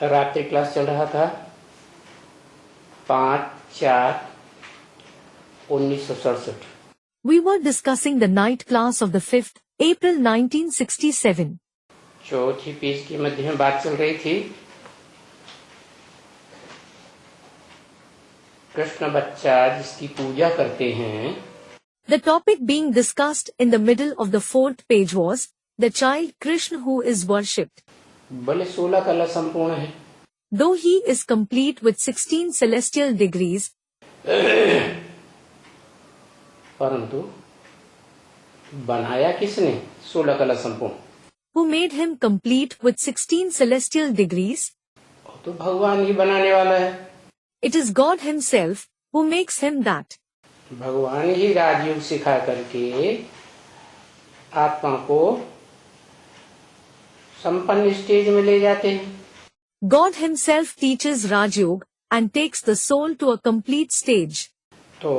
रात्रि क्लास चल रहा था 5/4/1967। We were discussing the night class of the 5th April 1967. चौथी पेज के मध्य में बात चल रही थी कृष्ण बच्चा जिसकी पूजा करते हैं। The topic being discussed in the middle of the 4th page was the child Krishna who is worshipped. भले 16 कला संपूर्ण है, Though he is complete with 16 celestial degrees, परंतु बनाया किसने 16 कला संपूर्ण? who made him complete with 16 celestial degrees? तो भगवान ही बनाने वाला है। It is God himself who makes him that. भगवान ही राजयोग सिखा करके आत्मा को संपन्न स्टेज में ले जाते हैं। God himself teaches Raj Yoga and takes the soul to a complete stage. तो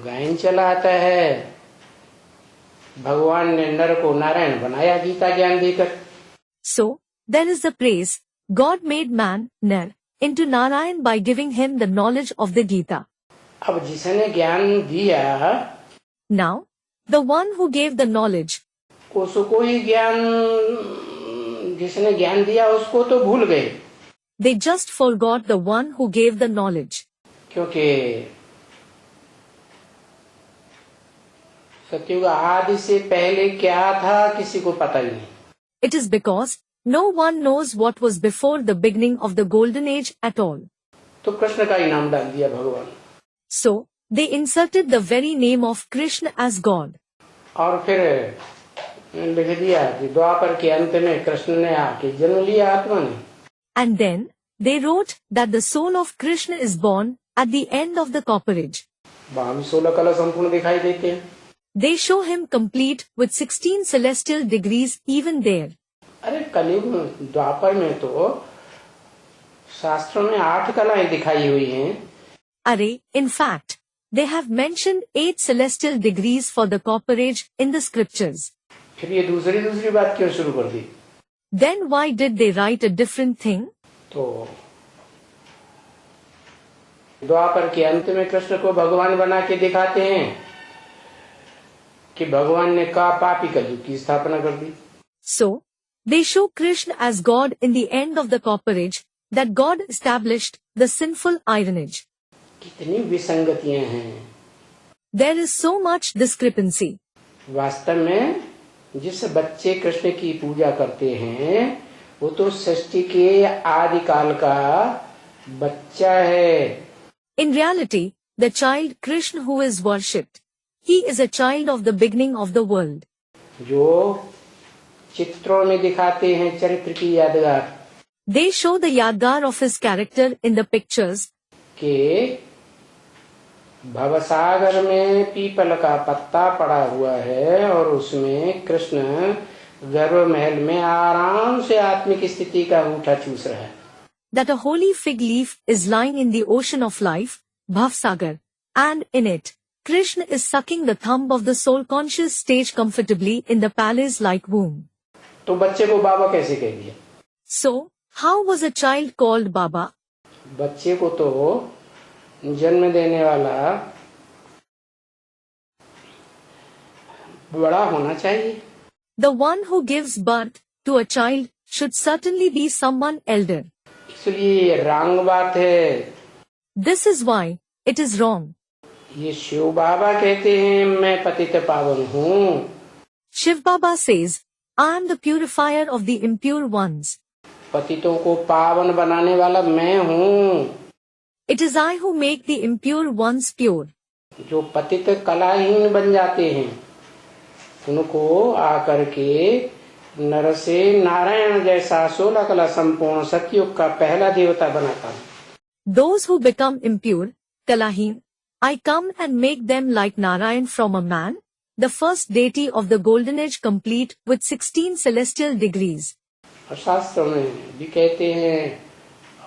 गायन चला आता है, भगवान ने नर को नारायण बनाया गीता ज्ञान देकर। So, there is the praise, God made man, Nar, into Narayan by giving him the knowledge of the Gita. अब जिसने ज्ञान दिया Now, the one who gave the knowledge, उसको ही ज्ञान, जिसने ज्ञान दिया उसको तो भूल गए, they just forgot the one who gave the knowledge. क्योंकि सत्युग आदि से पहले क्या था किसी को पता ही नहीं। It is because no one knows what was before the beginning of the golden age at all. तो कृष्ण का ही नाम डाल दिया भगवान। So, they inserted the very name of Krishna as God. और फिर लिख दिया कि द्वापर के अंत में कृष्ण ने आके जन्म लिया आत्मा ने। And then, they wrote that the soul of Krishna is born at the end of the copperage. वहां भी 16 कला संपूर्ण दिखाई देते हैं। They show him complete with 16 celestial degrees even there. अरे कलयुग में द्वापर में तो शास्त्रों में 8 कलाएं दिखाई हुई हैं। Arey, in fact, they have mentioned 8 celestial degrees for the copperage in the scriptures. फिर ये दूसरी बात क्यों शुरू कर दी? Then why did they write a different thing? तो द्वापर के अंत में कृष्ण को भगवान बना के दिखाते हैं कि भगवान ने पापी कलयुग की स्थापना कर दी। So, they show Krishna as God in the end of the copperage, that God established the sinful ironage. कितनी विसंगतियां हैं। There is so much discrepancy. वास्तव में जिस बच्चे कृष्ण की पूजा करते हैं वो तो सृष्टि के आदि काल का बच्चा है। In reality, the child Krishna who is worshipped, he is a child of the beginning of the world. जो चित्रों में दिखाते हैं चरित्र की यादगार, They show the yaadgaar of his character in the pictures. के भवसागर में पीपल का पत्ता पड़ा हुआ है और उसमें कृष्ण गर्भ महल में आराम से आत्मिक स्थिति का अंगूठा चूस रहा है। That a holy fig leaf is lying in the ocean of life, bhavsagar, and in it, Krishna is sucking the thumb of the soul-conscious stage comfortably in the palace-like womb. तो बच्चे को बाबा कैसे कह दिया? So, how was a child called Baba? बच्चे को तो जन्म देने वाला बड़ा होना चाहिए। The one who gives birth to a child should certainly be someone elder. इसलिए ये रॉन्ग बात है। This is why it is wrong. ये शिव बाबा कहते हैं मैं पतित पावन हूँ। Shivbaba says, I am the purifier of the impure ones. पतितों को पावन बनाने वाला मैं हूँ। It is I who make the impure ones pure. जो पतित kalaahiin बन जाते हैं उनको आकर के नर से नारायण जैसा 16 कला संपूर्ण सतयुग का पहला देवता बनाता हूँ। Those who become impure, kalaahiin, I come and make them like Narayan from a man, the first deity of the golden age complete with 16 celestial degrees. और शास्त्र में भी कहते हैं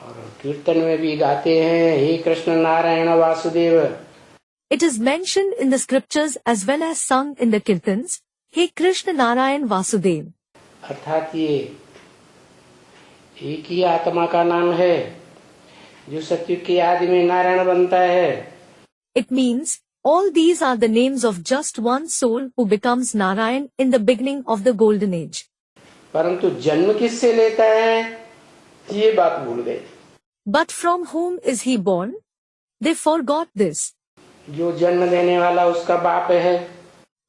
और कीर्तन में भी गाते हैं हे Krishna Narayan Vasudev. It is mentioned in the scriptures as well as sung in the kiirtans, hey Krishna Narayan Vasudev. अर्थात ये एक ही आत्मा का नाम है जो सतयुग के आदि में नारायण बनता है। It means all these are the names of just one soul who becomes Narayan in the beginning of the golden age. परंतु जन्म किससे लेता है ये बात भूल गए। But from whom is he born? They forgot this. जो जन्म देने वाला उसका बाप है।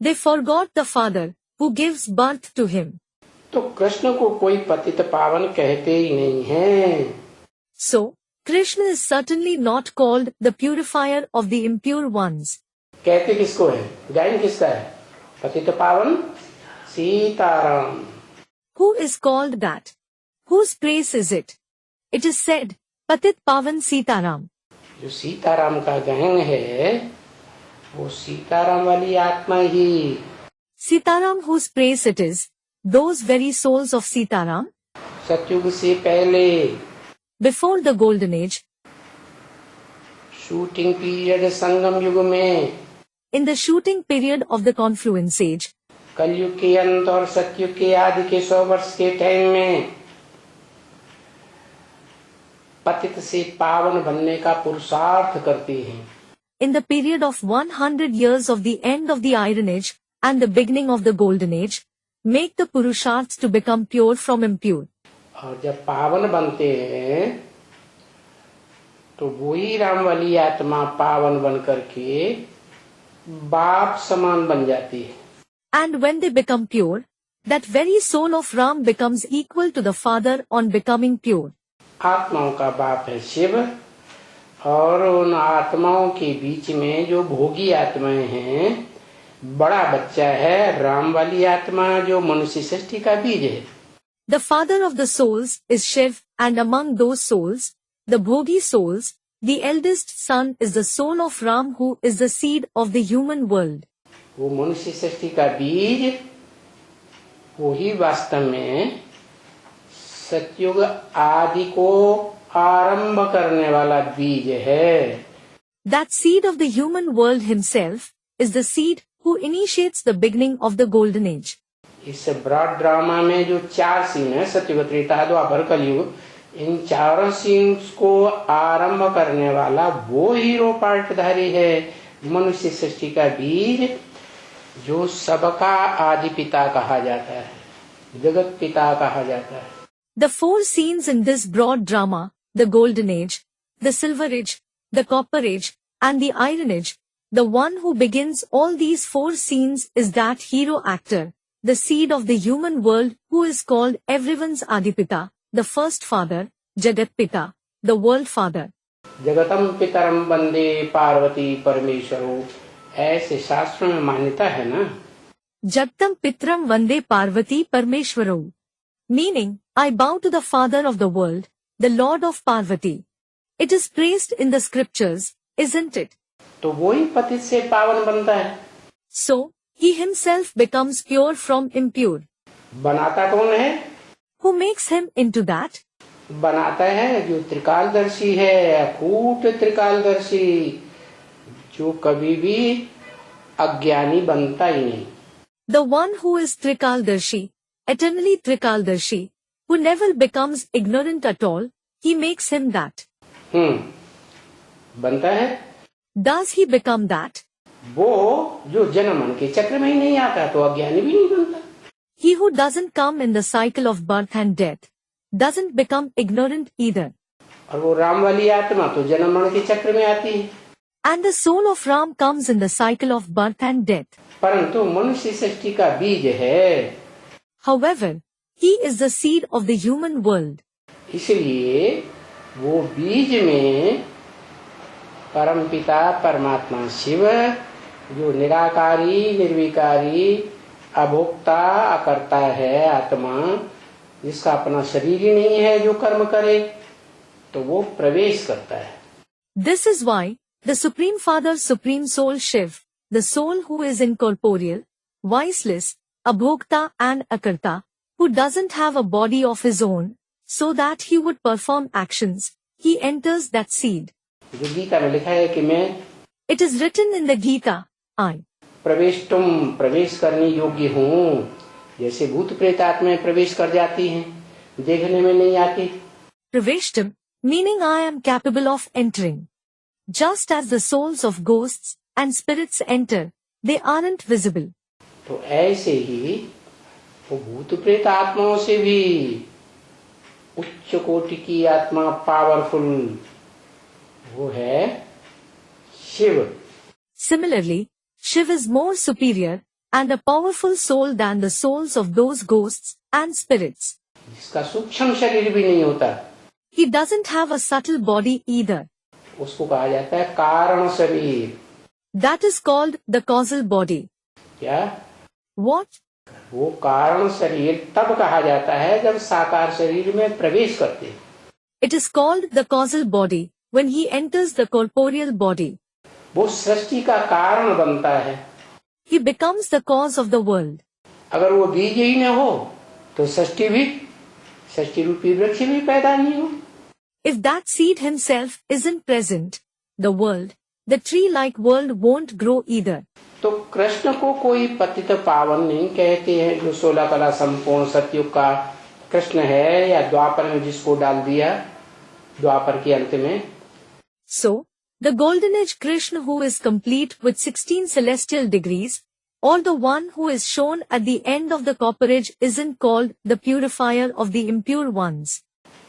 They forgot the father who gives birth to him. तो कृष्ण को कोई पतित पावन कहते ही नहीं है। So, Krishna is certainly not called the purifier of the impure ones. कहते किसको है? गायन किसका है? पतित पावन Sitaram. Who is called that? Whose praise is it? It is said, Patit Pavan Sitaram. जो सीताराम का गायन है वो सीताराम वाली आत्मा ही। Sitaram whose praise it is, those very souls of Sitaram, सतयुग से पहले before the golden age, shooting period Sangam युग में, in the shooting period of the confluence age, कलयुग के अंत और सतयुग के आदि के 100 वर्ष के टाइम में पतित से पावन बनने का पुरुषार्थ करते हैं। in the period of 100 years of the end of the iron age and the beginning of the golden age, make the purusharths to become pure from impure. और जब पावन बनते हैं तो वही राम वाली आत्मा पावन बन करके बाप समान बन जाती है। And when they become pure, that very soul of Ram becomes equal to the Father on becoming pure. आत्माओं का बाप है शिव और उन आत्माओं के बीच में जो भोगी आत्माएं हैं बड़ा बच्चा है राम वाली आत्मा जो मनुष्य सृष्टि का बीज है। The father of the souls is Shiv, and among those souls, the bhogi souls, the eldest son is the soul of Ram who is the seed of the human world. वो मनुष्य सृष्टि का बीज वो ही वास्तव में सतयुग आदि को आरंभ करने वाला बीज है। That seed of the human world himself is the seed who initiates the beginning of the golden age. इस ब्रॉड ड्रामा में जो 4 सीन है सतयुग त्रेता द्वापर कलयुग, इन चारों सीन्स को आरंभ करने वाला वो हीरो पार्टधारी है मनुष्य सृष्टि का बीज जो सबका आदि पिता कहा जाता है, जगत पिता कहा जाता है। The 4 scenes in this broad drama, the golden age, the silver age, the copper age, and the iron age, the one who begins all these 4 scenes is that hero actor, the seed of the human world who is called everyone's Adipita, the first father, Jagat Pita, the world father. जगतम पितरम वंदे पार्वती परमेश्वरो, ऐसे शास्त्रों में मान्यता है ना। Jagtam Pitram Vande Parvati Parmeshwaro. Meaning, I bow to the father of the world, the lord of Parvati. It is praised in the scriptures, isn't it? तो वही पतित से पावन बनता है। So, he himself becomes pure from impure. बनाता कौन है? Who makes him into that? बनाता है जो त्रिकालदर्शी है, अकूट त्रिकालदर्शी, जो कभी भी अज्ञानी बनता ही नहीं। The one who is Trikaldarshi, eternally Trikaldarshi, who never becomes ignorant at all, he makes him that. बनता है। Does he become that? वो जो जन्म मन के चक्र में ही नहीं आता तो अज्ञानी भी नहीं बनता। He who doesn't come in the cycle of birth and death, doesn't become ignorant either. और वो राम वाली आत्मा तो जन्म मन के चक्र में आती है। And the soul of Ram comes in the cycle of birth and death. परंतु मनुष्य सृष्टि का बीज है। However, he is the seed of the human world. इसलिए वो बीज में परमपिता परमात्मा शिव जो निराकारी निर्विकारी अभोक्ता अकर्ता है आत्मा, जिसका अपना शरीर ही नहीं है जो कर्म करे, तो वो प्रवेश करता है। This is why the Supreme Father, Supreme Soul Shiv, the soul who is incorporeal, voiceless, abhokta and akarta, who doesn't have a body of his own, so that he would perform actions, he enters that seed. जो गीता में लिखा है कि मैं It is written in the Gita, I प्रवेश करने योग्य हूँ, जैसे भूत प्रेत आत्माएं प्रवेश कर जाती हैं देखने में नहीं आती। Praveshtam, meaning I am capable of entering. Just as the souls of ghosts and spirits enter, they aren't visible. तो ऐसे ही वो भूत प्रेत आत्माओं से भी उच्च कोटि की आत्मा पावरफुल वो है Shiv. Similarly, Shiv is more superior and a powerful soul than the souls of those ghosts and spirits. जिसका सूक्ष्म शरीर भी नहीं होता। He doesn't have a subtle body either. उसको कहा जाता है कारण शरीर। That is called the causal body. क्या? What? वो कारण शरीर तब कहा जाता है जब साकार शरीर में प्रवेश करते हैं। It is called the causal body when he enters the corporeal body. वो सृष्टि का कारण बनता है। He becomes the cause of the world. अगर वो बीज ही न हो तो सृष्टि रूपी वृक्ष भी पैदा नहीं हो। If that seed himself isn't present, the world, the tree-like world won't grow either. तो कृष्ण को कोई पतित पावन नहीं कहते हैं जो 16 कला संपूर्ण सतयुग का कृष्ण है या द्वापर में जिसको डाल दिया द्वापर के अंत में। So, the golden age Krishna who is complete with 16 celestial degrees, or the one who is shown at the end of the copper age isn't called the purifier of the impure ones.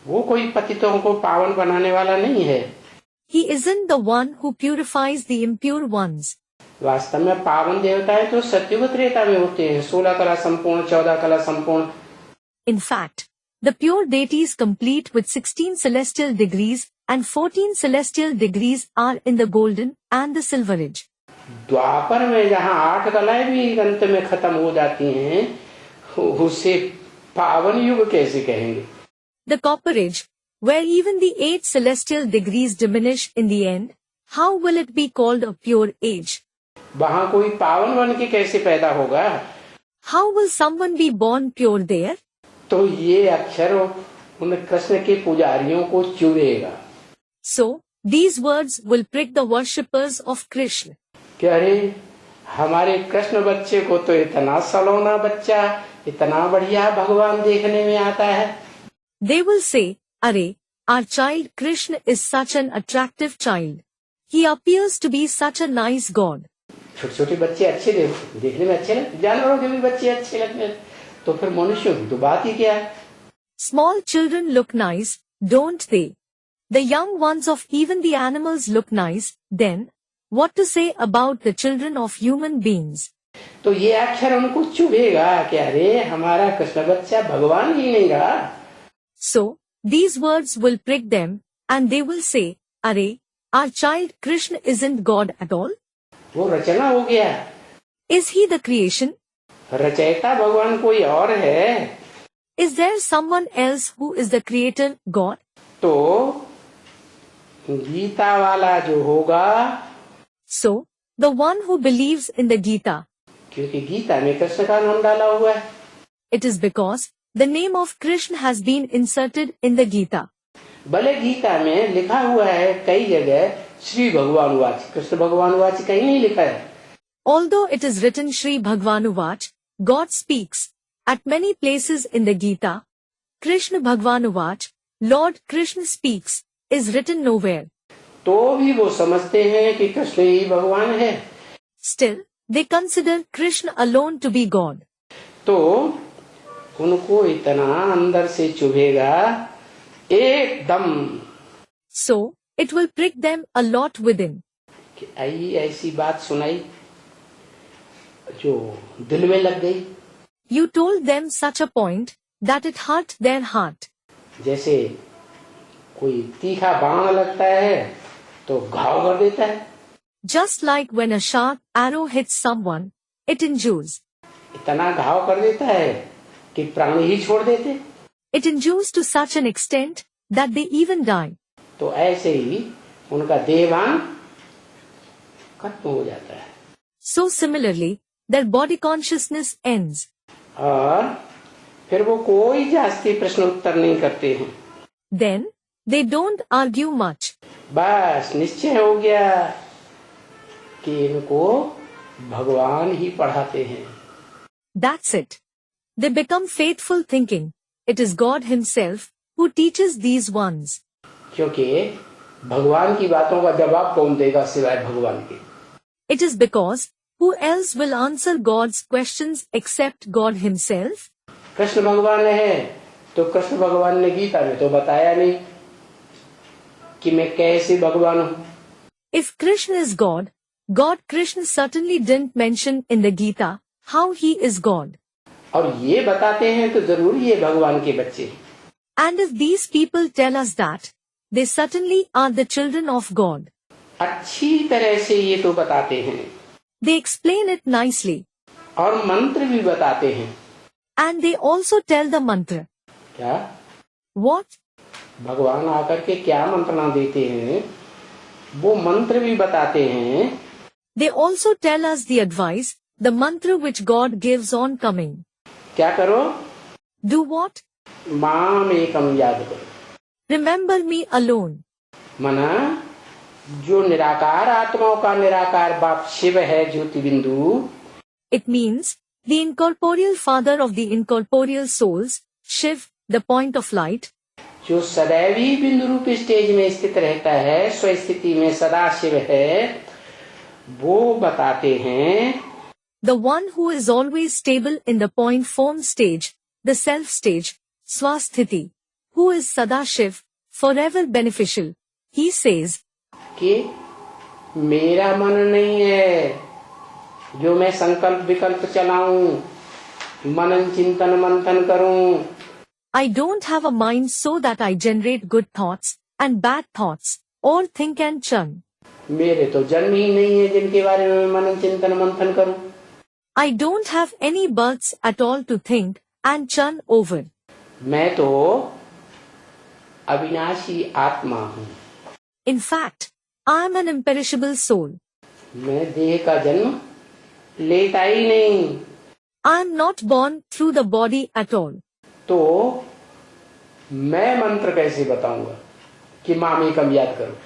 वो कोई पतितों को पावन बनाने वाला नहीं है। He isn't the one who purifies the impure ones. वास्तव में पावन देवताएं तो सतयुग त्रेता में होते हैं, 16 कला संपूर्ण 14 कला संपूर्ण। In fact, the pure deities complete with 16 celestial degrees and 14 celestial degrees are in the golden and the silver age. द्वापर में जहाँ 8 कलाएं भी अंत में खत्म हो जाती हैं उसे पावन युग कैसे कहेंगे? The copper age, where even the 8 celestial degrees diminish in the end, how will it be called a pure age? वहाँ कोई पावन बन के कैसे पैदा होगा? How will someone be born pure there? तो ये अक्षर उन कृष्ण के पुजारियों को चुभेगा। So, these words will prick the worshippers of Krishna. कि अरे हमारे कृष्ण बच्चे को तो इतना सलोना बच्चा इतना बढ़िया भगवान देखने में आता है। They will say, Arey, our child Krishna is such an attractive child. He appears to be such a nice God. छोटे छोटे बच्चे अच्छे देखने में अच्छे लगते, जानवरों के भी बच्चे अच्छे लगते हैं, तो फिर मनुष्यों की तो बात ही क्या है? Small children look nice, don't they? The young ones of even the animals look nice, then, what to say about the children of human beings? तो ये अक्षर उनको चुभेगा कि अरे हमारा कृष्ण बच्चा भगवान ही नहीं रहा। So, these words will prick them, and they will say, Arey, our child Krishna isn't God at all? वो रचना हो गया। Is he the creation? रचयिता भगवान कोई और है। Is there someone else who is the creator God? तो गीता वाला जो होगा, So, the one who believes in the Gita, क्योंकि गीता में कृष्ण का नाम डाला हुआ है, it is because the name of Krishna has been inserted in the Gita. भले गीता में लिखा हुआ है कई जगह श्री भगवान वाच, कृष्ण भगवान वाच कहीं नहीं लिखा है। Although it is written Shri Bhagwanuvach, God speaks, at many places in the Gita, Krishna Bhagwanuvach, Lord Krishna speaks, is written nowhere. तो भी वो समझते हैं कि कृष्ण ही भगवान है। Still, they consider Krishna alone to be God. तो उनको इतना अंदर से चुभेगा एकदम। So, it will prick them a lot within. कि ऐसी बात सुनाई जो दिल में लग गई। You told them such a point that it hurt their heart. जैसे कोई तीखा बाण लगता है तो घाव कर देता है। Just like when a sharp arrow hits someone, it injures. इतना घाव कर देता है कि प्राण ही छोड़ देते। It injures to such an extent that they even die. तो ऐसे ही उनका देवान खत्म हो जाता है। So similarly, their body consciousness ends. और फिर वो कोई जास्ती प्रश्न उत्तर नहीं करते हैं। Then, they don't argue much. बस निश्चय हो गया कि इनको भगवान ही पढ़ाते हैं। That's it. They become faithful thinking. it is God himself who teaches these ones. क्योंकि भगवान की बातों का जवाब कौन देगा सिवाय भगवान के? It is because who else will answer God's questions except God himself? Krishna भगवान है तो कृष्ण भगवान ने गीता में तो बताया नहीं कि मैं कैसे भगवान हूँ. If Krishna is God, God Krishna certainly didn't mention in the Gita how he is God. और ये बताते हैं तो जरूरी है भगवान के बच्चे. And if these people tell us that, they certainly are the children of God. अच्छी तरह से ये तो बताते हैं. They explain it nicely. और मंत्र भी बताते हैं. And they also tell the mantra. क्या? What? भगवान आकर के क्या मंत्रणा देते हैं वो मंत्र भी बताते हैं. They also tell us the advice, the mantra which God gives on coming. क्या करो? Do what? माम एकम याद करो. Remember me alone. मना जो निराकार आत्माओं का निराकार बाप शिव है ज्योति बिंदु. It means the incorporeal father of the incorporeal souls, Shiv, the point of light. जो सदैवी बिंदु रूप स्टेज में स्थित रहता है स्वस्थिति में सदा शिव है वो बताते हैं. The one who is always stable in the point form stage, the self stage, Swasthiti, who is Sadashiv, forever beneficial. He says, कि मेरा मन नहीं है जो मैं संकल्प विकल्प चलाऊं मनन चिंतन मंथन करूं. I don't have a mind so that I generate good thoughts and bad thoughts, or think and churn. मेरे तो जन्म ही नहीं है जिनके बारे में मनन चिंतन मंथन करूं. I don't have any births at all to think and churn over. मैं तो अविनाशी आत्मा हूँ. In fact, I am an imperishable soul. मैं देह का जन्म लेता ही नहीं. I am not born through the body at all. तो मैं मंत्र कैसे बताऊंगा कि मामी कम याद करो.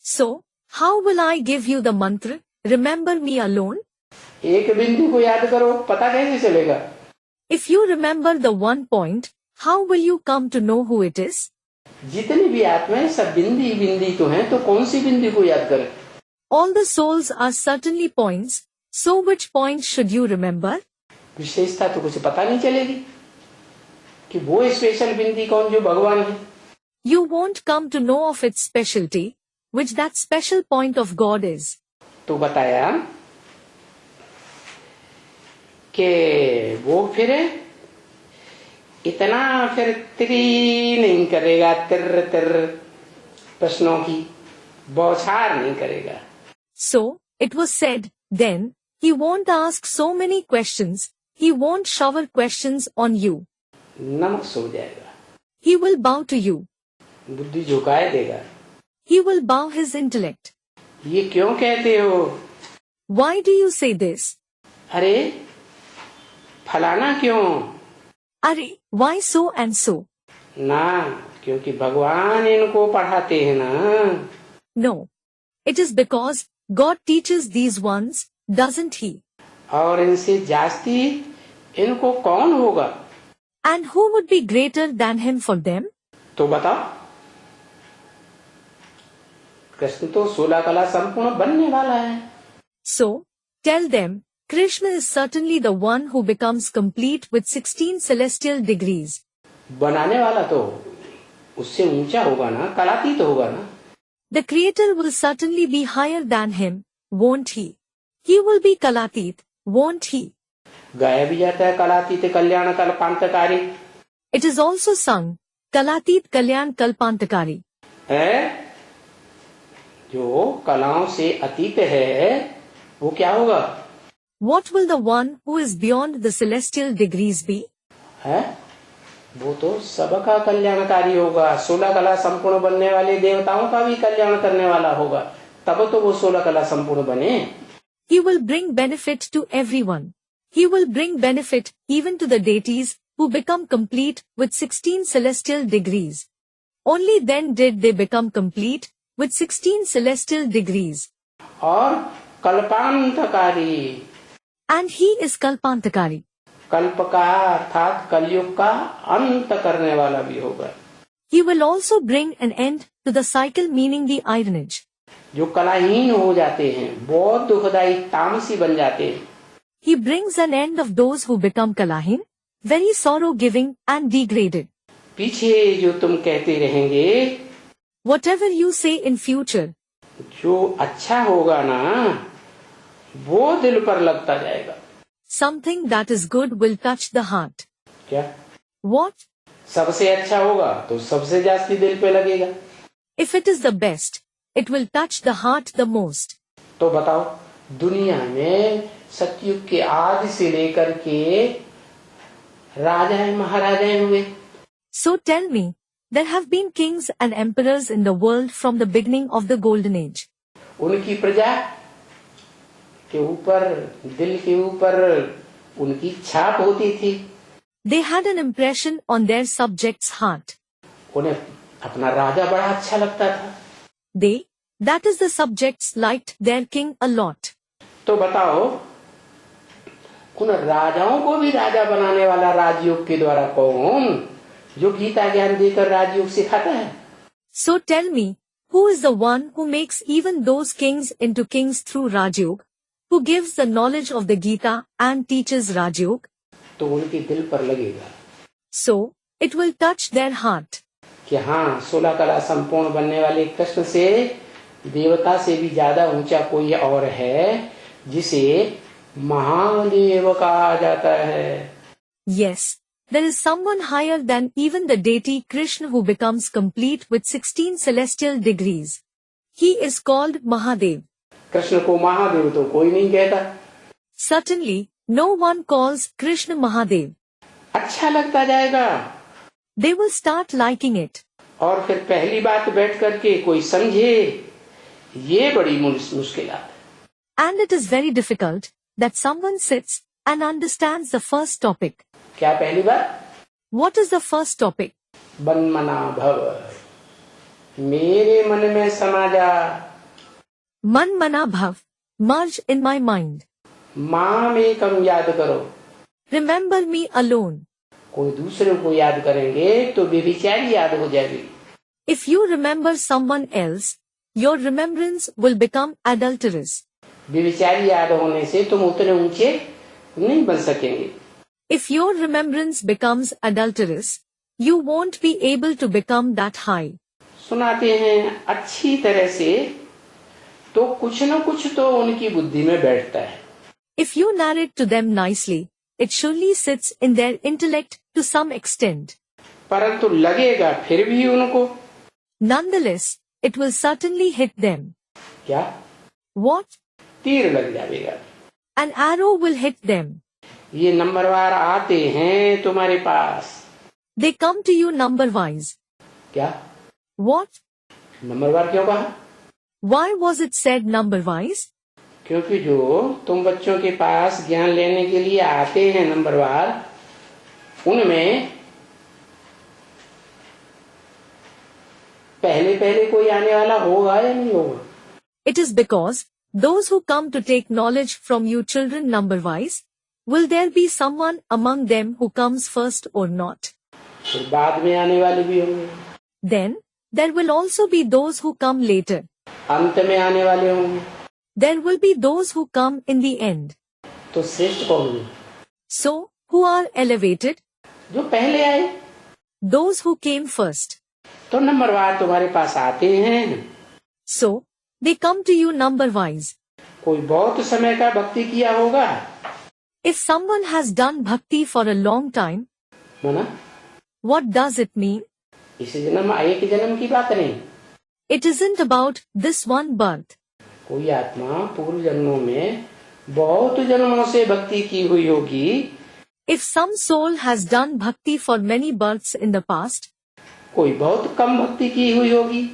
So, how will I give you the mantra, remember me alone? एक बिंदु को याद करो पता कैसे चलेगा? If you remember the one point, how will you come to know who it is? जितनी भी आत्माएं सब बिंदी बिंदी तो हैं तो कौन सी बिंदी को याद करें? All the souls are certainly points, so which point should you remember? विशेषता तो कुछ पता नहीं चलेगी कि वो स्पेशल बिंदी कौन जो भगवान है. You won't come to know of its specialty, which that special point of God is. तो बताया कि वो फिर इतना फिर त्री नहीं करेगा तिर तिर प्रश्नों की बौछार नहीं करेगा. So, it was said, then, he won't ask so many questions, he won't shower questions on you. नमक सो जाएगा. He will bow to you. बुद्धि झुकाए देगा. He will bow his intellect. ये क्यों कहते हो? Why do you say this? अरे फलाना क्यों? Arey, why so and so? ना क्योंकि भगवान इनको पढ़ाते हैं ना. No. It is because God teaches these ones, doesn't he? और इनसे जास्ती इनको कौन होगा? And who would be greater than him for them? तो बताओ. कृष्ण तो 16 कला संपूर्ण बनने वाला है. So, tell them, Krishna is certainly the one who becomes complete with 16 celestial degrees. बनाने वाला तो उससे ऊंचा होगा ना, कलातीत होगा ना. The Creator will certainly be higher than him, won't he? He will be Kalatit, won't he? गाया भी जाता है कलातीत कल्याण कल्पांतकारी. It is also sung, Kalatit Kalyan Kalpantakari. है जो कलाओं से अतीत है वो क्या होगा? What will the one who is beyond the celestial degrees be? है वो तो सबका कल्याणकारी होगा. 16 कला संपूर्ण बनने वाले देवताओं का भी कल्याण करने वाला होगा. तब तो वो 16 कला संपूर्ण बने. He will bring benefit to everyone. He will bring benefit even to the deities who become complete with 16 celestial degrees. Only then did they become complete with 16 celestial degrees. और कल्पांतकारी. And he is Kalpantakari. कल्प का अर्थात कलयुग का अंत करने वाला भी होगा। He will also bring an end to the cycle, meaning the ironage. जो कलाहीन हो जाते हैं, बहुत दुखदायी तामसी बन जाते हैं। He brings an end of those who become kalaahiin, very sorrow-giving and degraded. पीछे जो तुम कहते रहेंगे, Whatever you say in future, जो अच्छा होगा ना, वो दिल पर लगता जाएगा। something that is good will touch the heart. क्या? What? सबसे अच्छा होगा तो सबसे जास्ती दिल पे लगेगा। If it is the best, it will touch the heart the most. तो बताओ, दुनिया में सतयुग के आदि से लेकर के राजाएं महाराजाएं हुए। So tell me, there have been kings and emperors in the world from the beginning of the golden age. उनकी प्रजा के ऊपर, दिल के ऊपर उनकी छाप होती थी। They had an impression on their subjects' heart. उन्हें अपना राजा बड़ा अच्छा लगता था। They, that is the subjects, liked their king a lot. तो बताओ, उन राजाओं को भी राजा बनाने वाला राजयोग के द्वारा कौन, जो गीता ज्ञान देकर राजयोग सिखाता है? So tell me, who is the one who makes even those kings into kings through Rajyog, who gives the knowledge of the Gita and teaches Rajyog? तो उनके दिल पर लगेगा। So, it will touch their heart. कि हाँ, 16 कला संपूर्ण बनने वाले कृष्ण से देवता से भी ज्यादा ऊंचा कोई और है, जिसे महादेव कहा जाता है। Yes, there is someone higher than even the deity Krishna who becomes complete with 16 celestial degrees. He is called Mahadev. Krishna को महादेव तो कोई नहीं कहता। Certainly, no one calls Krishna Mahadev. अच्छा लगता जाएगा। They will start liking it. और फिर पहली बात बैठ करके कोई समझे, ये बड़ी मुश्किल है। And it is very difficult that someone sits and understands the first topic. क्या पहली बात? What is the first topic? बनमना भव, मेरे मन में समा जा। Man mana bhav, merge in my mind. माम एकम याद करो। Remember me alone. कोई दूसरे को याद करेंगे तो व्यभिचारी याद हो जाएगी। If you remember someone else, your remembrance will become adulterous. व्यभिचारी याद होने से तुम उतने ऊंचे नहीं बन सकेंगे। If your remembrance becomes adulterous, you won't be able to become that high. सुनाते हैं अच्छी तरह से तो कुछ न कुछ तो उनकी बुद्धि में बैठता है। If you narrate to them nicely, it surely sits in their intellect to some extent. परंतु लगेगा फिर भी उनको। Nonetheless, it will certainly hit them. क्या? What? तीर लग जाएगा। An arrow will hit them. ये नंबरवार आते हैं तुम्हारे पास। They come to you number-wise. क्या? What? नंबरवार क्यों कहा? Why was it said number-wise? क्योंकि जो तुम बच्चों के पास ज्ञान लेने के लिए आते हैं नंबरवार, उनमें पहले पहले कोई आने वाला होगा या नहीं होगा? It is because those who come to take knowledge from you children number-wise, will there be someone among them who comes first or not? फिर बाद में आने वाले भी होंगे। Then, there will also be those who come later. अंत में आने वाले होंगे। There will be those who come in the end. तो श्रेष्ठ कौन है? So, who are elevated? जो पहले आए। Those who came first. तो नंबरवार तुम्हारे पास आते हैं। So, they come to you number-wise. कोई बहुत समय का भक्ति किया होगा। If someone has done bhakti for a long time, माना? what does it mean? इस जन्म एक जन्म की बात नहीं। It isn't about this one birth. कोई आत्मा पूर्व जन्मों में बहुत जन्मों से भक्ति की हुई होगी। If some soul has done bhakti for many births in the past, कोई बहुत कम भक्ति की हुई होगी,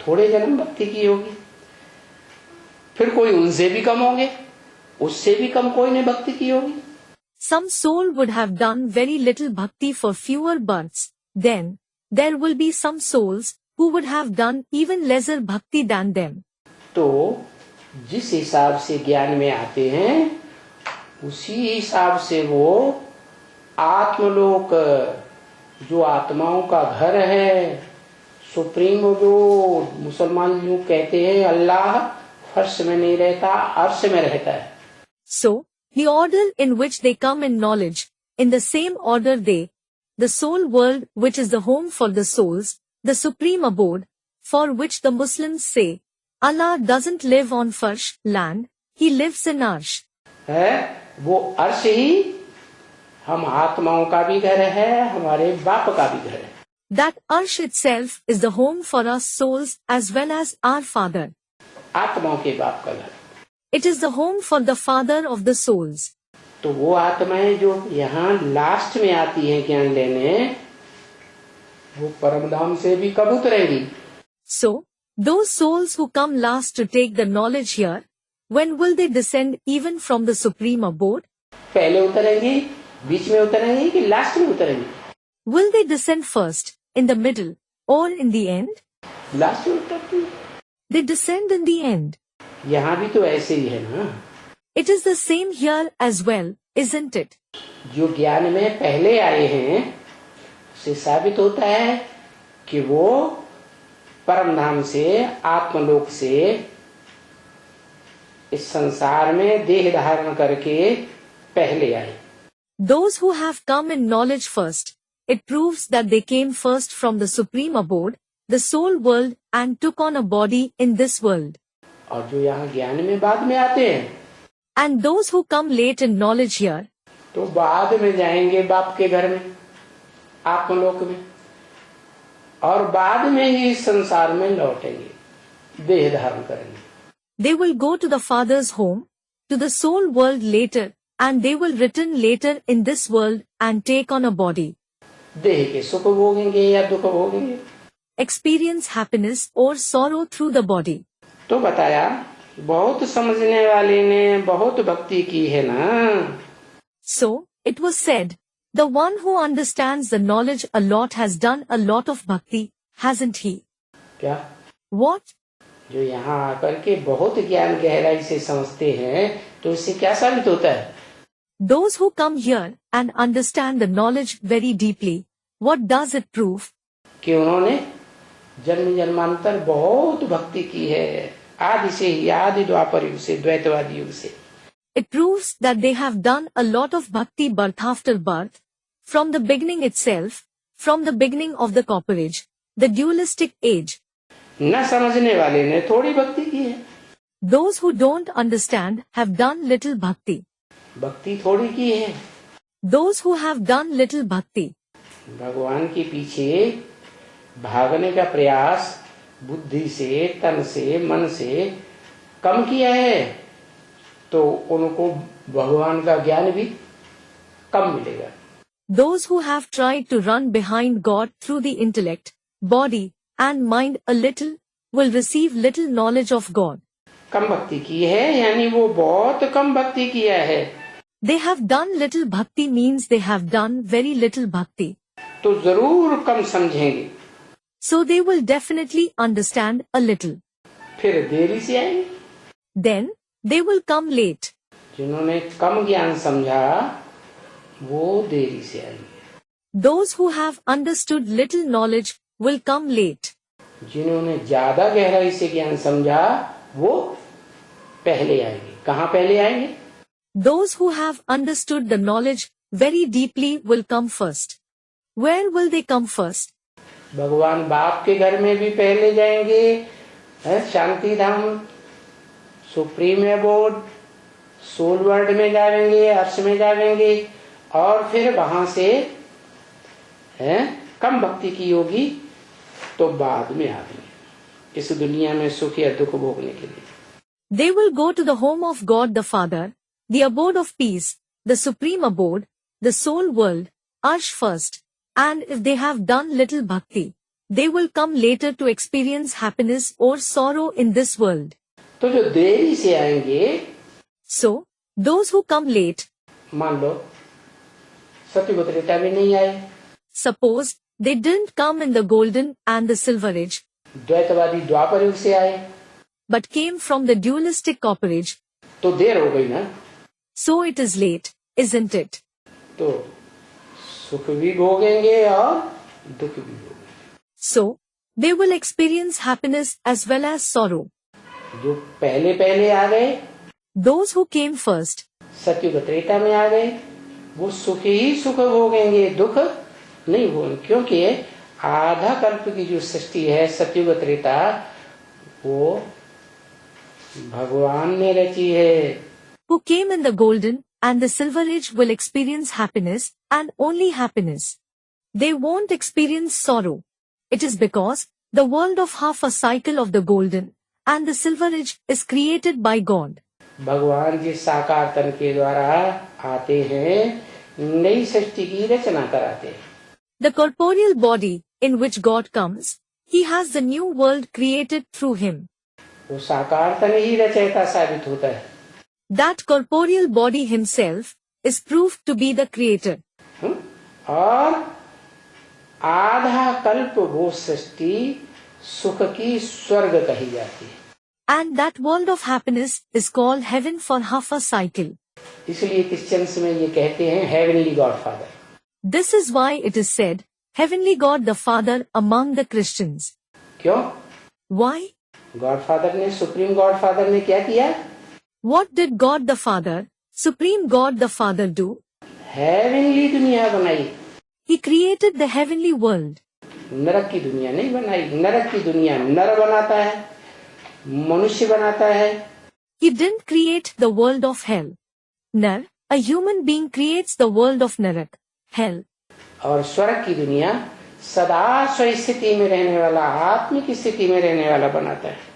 थोड़े जन्म भक्ति की होगी। फिर कोई उनसे भी कम होंगे, उससे भी कम कोई ने भक्ति की होगी। some soul would have done very little bhakti for fewer births. Then, there will be some souls who would have done even lesser bhakti than them. तो जिस हिसाब से ज्ञान में आते हैं, उसी हिसाब से वो आत्मलोक जो आत्माओं का घर है, सुप्रीम जो मुसलमान लोग कहते हैं अल्लाह फर्श में नहीं रहता, अर्श में रहता है. So, the order in which they come in knowledge, in the same order they, the soul world which is the home for the souls, the supreme abode, for which the Muslims say, Allah doesn't live on farsh, land, He lives in arsh. है वो अर्श ही हम आत्माओं का भी घर है, हमारे बाप का भी घर है. That arsh itself is the home for us souls as well as our father. आत्माओं के बाप का घर. It is the home for the father of the souls. तो वो आत्माएं जो यहाँ लास्ट में आती हैं ज्ञान लेने, वो परमधाम से भी कब उतरेंगी? So, those souls who come last to take the knowledge here, when will they descend even from the supreme abode? पहले उतरेंगी, बीच में उतरेंगी कि लास्ट में उतरेंगी? Will they descend first, in the middle, or in the end? Last में उतरती. They descend in the end. यहाँ भी तो ऐसे ही है ना. It is the same here as well, isn't it? जो ज्ञान में पहले आए हैं, उससे साबित होता है कि वो परमधाम से, आत्मलोक से इस संसार में देह धारण करके पहले आए. Those who have come in knowledge first, it proves that they came first from the supreme abode, the soul world, and took on a body in this world. और जो यहाँ ज्ञान में बाद में आते हैं, And those who come late in knowledge here, तो बाद में जाएंगे बाप के घर में, आत्मलोक में, और बाद में ही इस संसार में लौटेंगे, देह धारण करेंगे. they will go to the Father's home, to the soul world later, and they will return later in this world and take on a body. देह के सुख भोगेंगे या दुख भोगेंगे. Experience happiness or sorrow through the body. तो बताया बहुत समझने वाले ने बहुत भक्ति की है ना. So, it was said, the one who understands the knowledge a lot has done a lot of bhakti, hasn't he? क्या? What? जो यहाँ आकर के बहुत ज्ञान गहराई से समझते हैं, तो इससे क्या साबित होता है? Those who come here and understand the knowledge very deeply, what does it prove? कि उन्होंने जन्म जन्मांतर बहुत भक्ति की है, आदि से ही, आदि द्वापर युग से, द्वैतवादी युग से. It proves that they have done a lot of bhakti birth after birth, from the beginning itself, from the beginning of the cooperage, the dualistic age. न समझने वाले ने थोड़ी भक्ति की है. Those who don't understand have done little bhakti. भक्ति थोड़ी की है. Those who have done little bhakti. भगवान के पीछे भागने का प्रयास बुद्धि से, तन से, मन से कम किया है, तो उनको भगवान का ज्ञान भी कम मिलेगा. Those who have tried to run behind God through the intellect, body, and mind a little, will receive little knowledge of God. कम भक्ति की है यानी वो बहुत कम भक्ति किया है. They have done little bhakti means they have done very little bhakti. तो जरूर कम समझेंगे. So they will definitely understand a little. फिर देरी से आएंगे. Then, they will come late. जिन्होंने कम ज्ञान समझा, वो देरी से आएंगे. Those who have understood little knowledge will come late. जिन्होंने ज्यादा गहराई से ज्ञान समझा, वो पहले आएंगे. कहाँ पहले आएंगे? Those who have understood the knowledge very deeply will come first. Where will they come first? भगवान बाप के घर में भी पहले जाएंगे, शांति धाम, सुप्रीम अबोर्ड, सोल वर्ल्ड में जाएंगे, अर्श में जाएंगे, और फिर वहां से कम भक्ति की होगी तो बाद में आएंगे इस दुनिया में सुख या दुख भोगने के लिए. They will go to the home of God the Father, the abode of peace, the supreme abode, the soul world, Arsh first, and if they have done little bhakti, they will come later to experience happiness or sorrow in this world. तो जो देरी से आएंगे, So, those who come late, मान लो सत्ययुग त्रेता में नहीं आए, suppose they didn't come in the golden and the silver age, द्वैतवादी द्वापर युग से आए, but came from the dualistic cooperage, तो देर हो गई ना. so it is late, isn't it? तो सुख भी भोगेंगे और दुख भी भोगेंगे। So, they will experience happiness as well as sorrow. जो पहले पहले आ गए, Those who came first, सतयुग त्रेता में आ गए, वो सुख ही सुख भोगेंगे, दुख नहीं भोगेंगे, क्योंकि आधा कल्प की जो सृष्टि है सतयुग त्रेता, वो भगवान ने रची है। who came in the golden and the silver age will experience happiness and only happiness. They won't experience sorrow. It is because the world of half a cycle of the golden and the silver age is created by God. भगवान जिस साकार तन के द्वारा आते हैं, नई सृष्टि की रचना कराते हैं। The corporeal body in which God comes, He has the new world created through Him. वो साकार तन ही रचयिता साबित होता है। That corporeal body himself is proved to be the creator. और आधा कल्प वो सृष्टि सुख की स्वर्ग कही जाती है। And that world of happiness is called heaven for half a cycle. इसलिए क्रिश्चियंस में ये कहते हैं heavenly God father. This is why it is said, Heavenly God the Father among the Christians. क्यों? Why? गॉड फादर ने, supreme God father ने क्या किया? What did God the Father, Supreme God the Father do? Heavenly दुनिया बनाई। He created the heavenly world. नरक की दुनिया नहीं बनाई। नरक की दुनिया नर बनाता है, मनुष्य बनाता है। He didn't create the world of hell. Nar, a human being creates the world of Narak, hell. और स्वर्ग की दुनिया सदा स्वस्थिति में रहने वाला, आत्मिक स्थिति में रहने वाला बनाता है।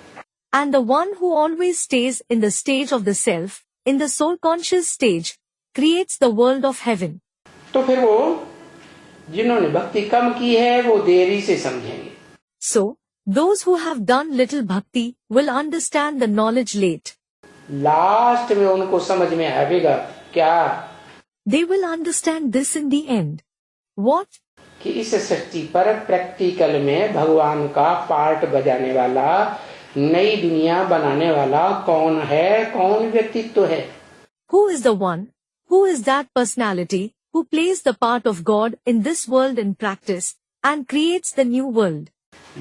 And the one who always stays in the stage of the self, in the soul conscious stage, creates the world of heaven. तो फिर वो जिन्होंने भक्ति कम की है वो देरी से समझेंगे। So, those who have done little bhakti will understand the knowledge late. Last में उनको समझ में आएगा क्या? They will understand this in the end. What? कि इस सृष्टि पर प्रैक्टिकल में भगवान का पार्ट बजाने वाला, नई दुनिया बनाने वाला कौन है, कौन व्यक्तित्व है? Who is the one? Who is that personality who plays the part of God in this world in practice and creates the new world?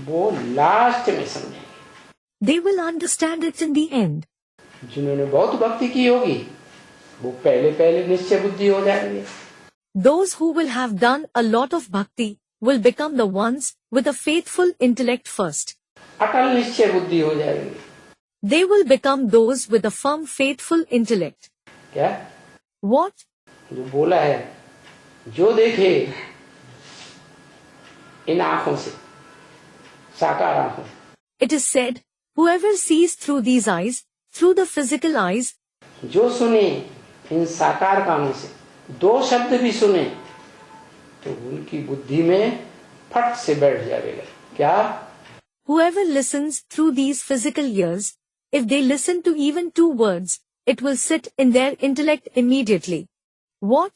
वो लास्ट में समझेंगे। They will understand it in the end. जिन्होंने बहुत भक्ति की होगी वो पहले पहले निश्चय बुद्धि हो जाएंगे। Those who will have done a lot of bhakti will become the ones with a faithful intellect first. अटल निश्चय बुद्धि हो जाएंगे। They will become those with a firm faithful intellect. क्या? What? जो बोला है, जो देखे इन आंखों से, साकार आंखों से। It is said, whoever sees through these eyes, through the physical eyes, जो सुने इन साकार कानों से, दो शब्द भी सुने तो उनकी बुद्धि में फट से बैठ जाएगा। क्या? whoever listens through these physical ears, if they listen to even 2 words, it will sit in their intellect immediately. What?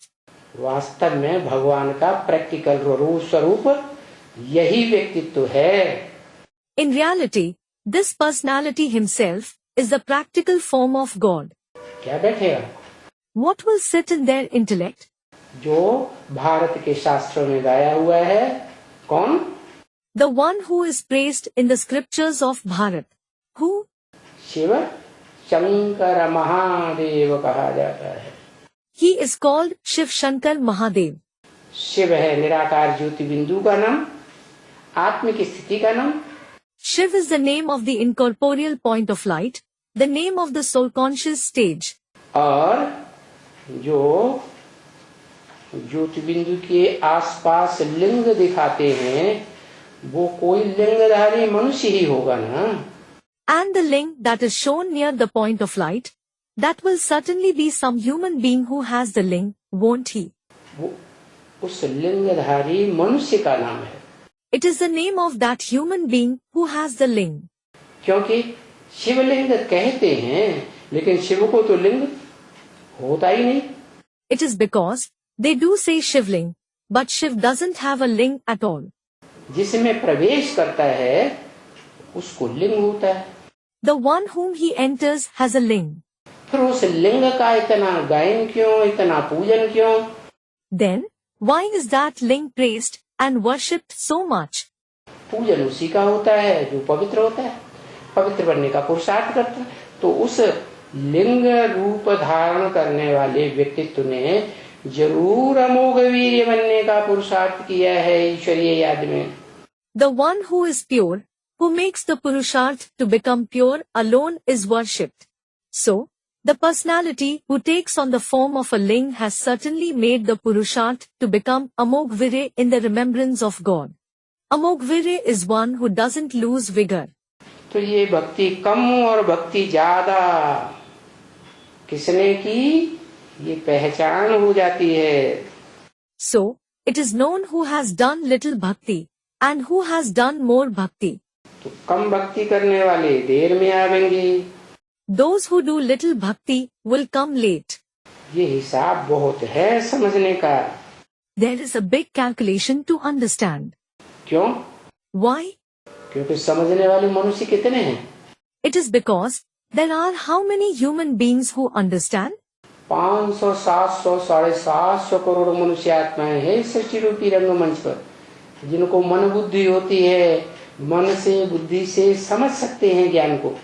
वास्तव में भगवान का प्रैक्टिकल स्वरूप यही व्यक्तित्व है। In reality, this personality himself is the practical form of God. क्या बैठेगा? What will sit in their intellect? जो भारत के शास्त्रों में गाया हुआ है। कौन? The one who is praised in the scriptures of Bharat. Who? Shiv Shankar Mahadev कहा जाता है। He is called Shiv Shankar Mahadev. Shiv है निराकार ज्योति बिंदु का नाम, आत्मिक स्थिति का नाम। Shiv is the name of the incorporeal point of light, the name of the soul conscious stage. और जो ज्योति बिंदु के आसपास लिंग दिखाते हैं वो कोई लिंगधारी मनुष्य ही होगा ना। And the link that is shown near the point of light, that will certainly be some human being who has the link, won't he? वो उस लिंगधारी मनुष्य का नाम है। It is the name of that human being who has the link. क्योंकि शिवलिंग कहते हैं लेकिन शिव को तो लिंग होता ही नहीं। It is because they do say Shivling, but Shiv doesn't have a ling at all. जिसमें प्रवेश करता है उसको लिंग होता है। The one whom he enters has a ling. फिर उस लिंग का इतना गायन क्यों, इतना पूजन क्यों? Then, Why is that ling praised and worshipped so much? पूजन उसी का होता है जो पवित्र होता है, पवित्र बनने का पुरुषार्थ करता है। तो उस लिंग रूप धारण करने वाले व्यक्तित्व ने जरूर अमोघ वीर्य बनने का पुरुषार्थ किया है ईश्वरीय याद में। The one who is pure, who makes the purusharth to become pure alone is worshipped. So, the personality who takes on the form of a ling has certainly made the purusharth to become amogvirya in the remembrance of God. Amogvirya is one who doesn't lose vigor. तो ये भक्ति कम और भक्ति ज्यादा किसने की, ये पहचान हो जाती है। So, it is known who has done little bhakti and who has done more bhakti. तो कम भक्ति करने वाले देर में आवेंगे। Those who do little bhakti will come late. ये हिसाब बहुत है समझने का। There is a big calculation to understand. क्यों? Why? क्योंकि समझने वाले मनुष्य कितने हैं? It is because there are how many human beings who understand? 500, 700, 750 crore मनुष्य आत्माएं हैं सृष्टि रूपी रंगमंच पर, जिनको मन बुद्धि होती है, मन से बुद्धि से समझ सकते हैं ज्ञान को।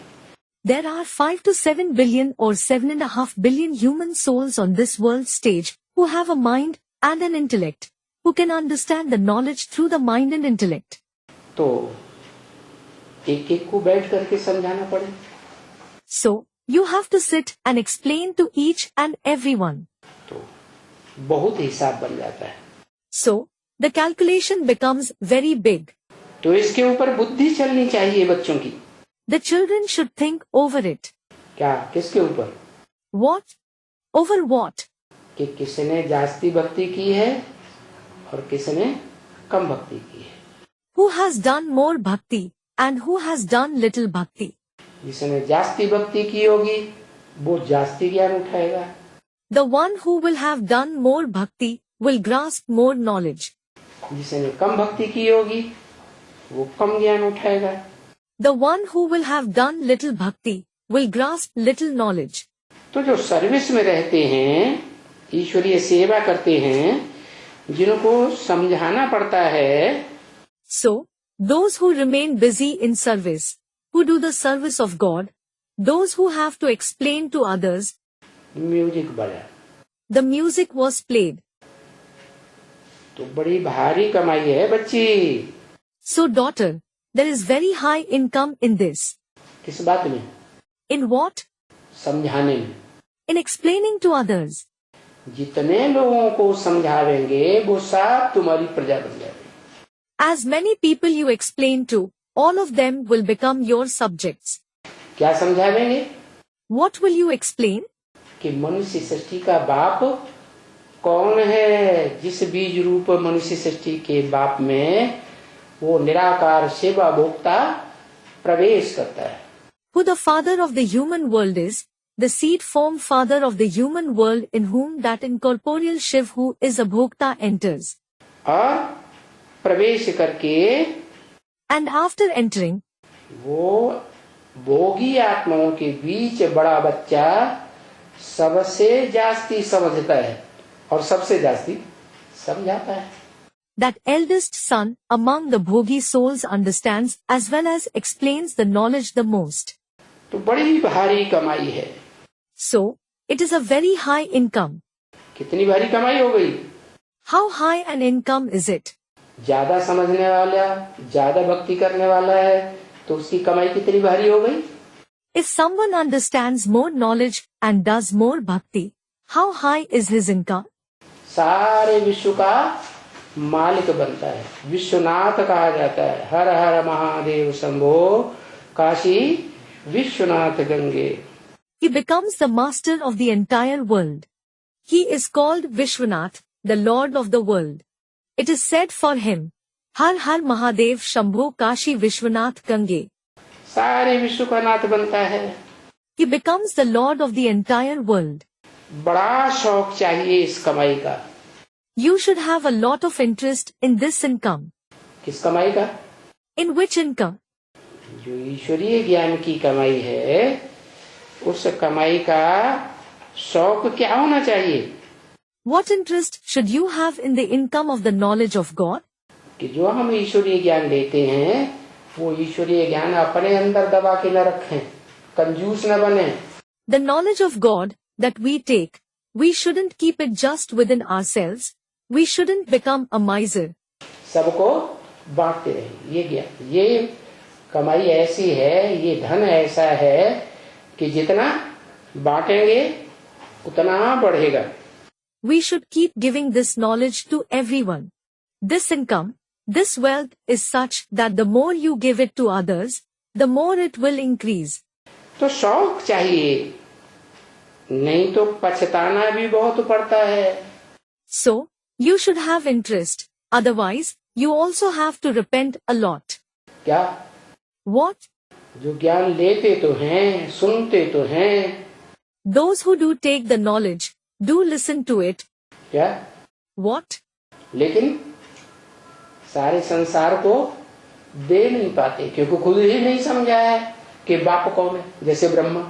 There are 5 to 7 billion or 7.5 billion human souls on this world stage who have a mind and an intellect, who can understand the knowledge through the mind and intellect. तो एक एक को बैठ करके समझाना पड़े। So, you have to sit and explain to each and everyone. तो बहुत हिसाब बन जाता है। So, the calculation becomes very big. तो इसके ऊपर बुद्धि चलनी चाहिए बच्चों की। The children should think over it. क्या? किसके ऊपर? What? Over what? कि किसने जास्ती भक्ति की है और किसने कम भक्ति की है। Who has done more bhakti and who has done little bhakti? जिसने जास्ती भक्ति की होगी वो जास्ती ज्ञान उठाएगा। The one who will have done more bhakti will grasp more knowledge. जिसने कम भक्ति की होगी वो कम ज्ञान उठाएगा। The one who will have done little bhakti will grasp little knowledge. तो जो सर्विस में रहते हैं, ईश्वरीय सेवा करते हैं, जिनको समझाना पड़ता है, So, those who remain busy in service, who do the service of God, those who have to explain to others, music बजा, the music was played. तो बड़ी भारी कमाई है बच्ची। So daughter, there is very high income in this. किस बात में? In what? समझाने में। In explaining to others. जितने लोगों को समझावेंगे वो सब तुम्हारी प्रजा बन जाएगी। As many people you explain to, all of them will become your subjects. क्या समझावेंगे? What will you explain? कि मनुष्य सृष्टि का बाप कौन है। जिस बीज रूप मनुष्य सृष्टि के बाप में वो निराकार सेवा भोक्ता प्रवेश करता है। Who the father of the human world is, the seed form father of the human world in whom that incorporeal Shiv who is a bhokta enters. और प्रवेश करके And after entering, वो भोगी आत्माओं के बीच बड़ा बच्चा सबसे जास्ती समझता है और सबसे जास्ती समझाता है। that eldest son among the bhogi souls understands as well as explains the knowledge the most. तो बड़ी भारी कमाई है। So, it is a very high income. कितनी भारी कमाई हो गई? How high an income is it? ज्यादा समझने वाला, ज्यादा भक्ति करने वाला है तो उसकी कमाई कितनी भारी हो गई? If someone understands more knowledge and does more bhakti, how high is his income? सारे विश्व का मालिक बनता है, विश्वनाथ कहा जाता है। हर हर Mahadev Shambho Kashi Vishwanath Gange. He becomes the master of the entire world. He is called Vishwanath, the Lord of the world. It is said for him, Har Har Mahadev Shambho Kashi Vishwanath Gange. सारे विश्व का नाथ बनता है। He becomes the Lord of the entire world. बड़ा शौक चाहिए इस कमाई का। You should have a lot of interest in this income. किस कमाई का? In which income? जो ईश्वरीय ज्ञान की कमाई है, उस कमाई का शौक क्या होना चाहिए? What interest should you have in the income of the knowledge of God? कि जो हम ईश्वरीय ज्ञान लेते हैं वो ईश्वरीय ज्ञान अपने अंदर दबा के न रखें, कंजूस न बने. The knowledge of God that we take, we shouldn't keep it just within ourselves. We shouldn't become a miser. सबको बांटते रहे. ये ज्ञान, ये कमाई ऐसी है, ये धन ऐसा है कि जितना बांटेंगे उतना बढ़ेगा. We should keep giving this knowledge to everyone. This income, this wealth is such that the more you give it to others, the more it will increase. तो शौक चाहिए, नहीं तो पछताना भी बहुत पड़ता है. So, you should have interest. Otherwise, you also have to repent a lot. क्या? What? जो ज्ञान लेते तो हैं, सुनते तो हैं. Those who do take the knowledge, do listen to it. क्या? What? लेकिन सारे संसार को दे नहीं पाते क्योंकि खुद ही नहीं समझा है कि बाप कौन है, जैसे Brahma.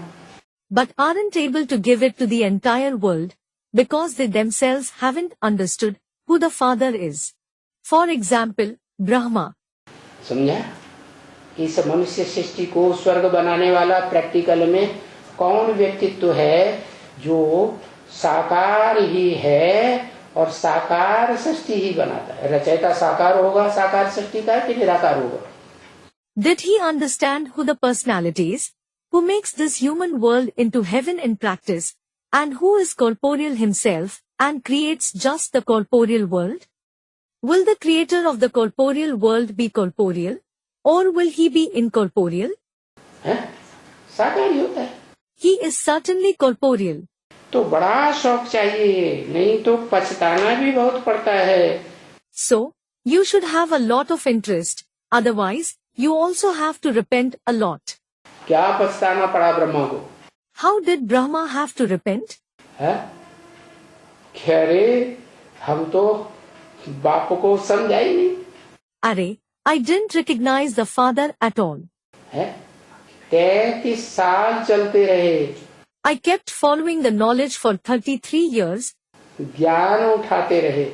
But aren't able to give it to the entire world because they themselves haven't understood who the Father is. For example, Brahma. समझा? इस मनुष्य सृष्टि को स्वर्ग बनाने वाला प्रैक्टिकल में कौन व्यक्तित्व है जो साकार ही है और साकार सृष्टि ही बनाता है. रचयिता साकार होगा, साकार सृष्टि का कि निराकार होगा. Did he understand who the personality is, who makes this human world into heaven in practice, and who is corporeal himself and creates just the corporeal world? Will the creator of the corporeal world be corporeal, or will he be incorporeal? साकार ही होता है. He is certainly corporeal. तो बड़ा शौक चाहिए, नहीं तो पछताना भी बहुत पड़ता है. So, you should have a lot of interest. Otherwise, you also have to repent a lot. क्या पछताना पड़ा ब्रह्मा को? How did Brahma have to repent? है? अरे हम तो बाप को समझा ही नहीं. Arey, I didn't recognize the Father at all. है? 33 साल चलते रहे. I kept following the knowledge for 33 years. ज्ञान उठाते रहे.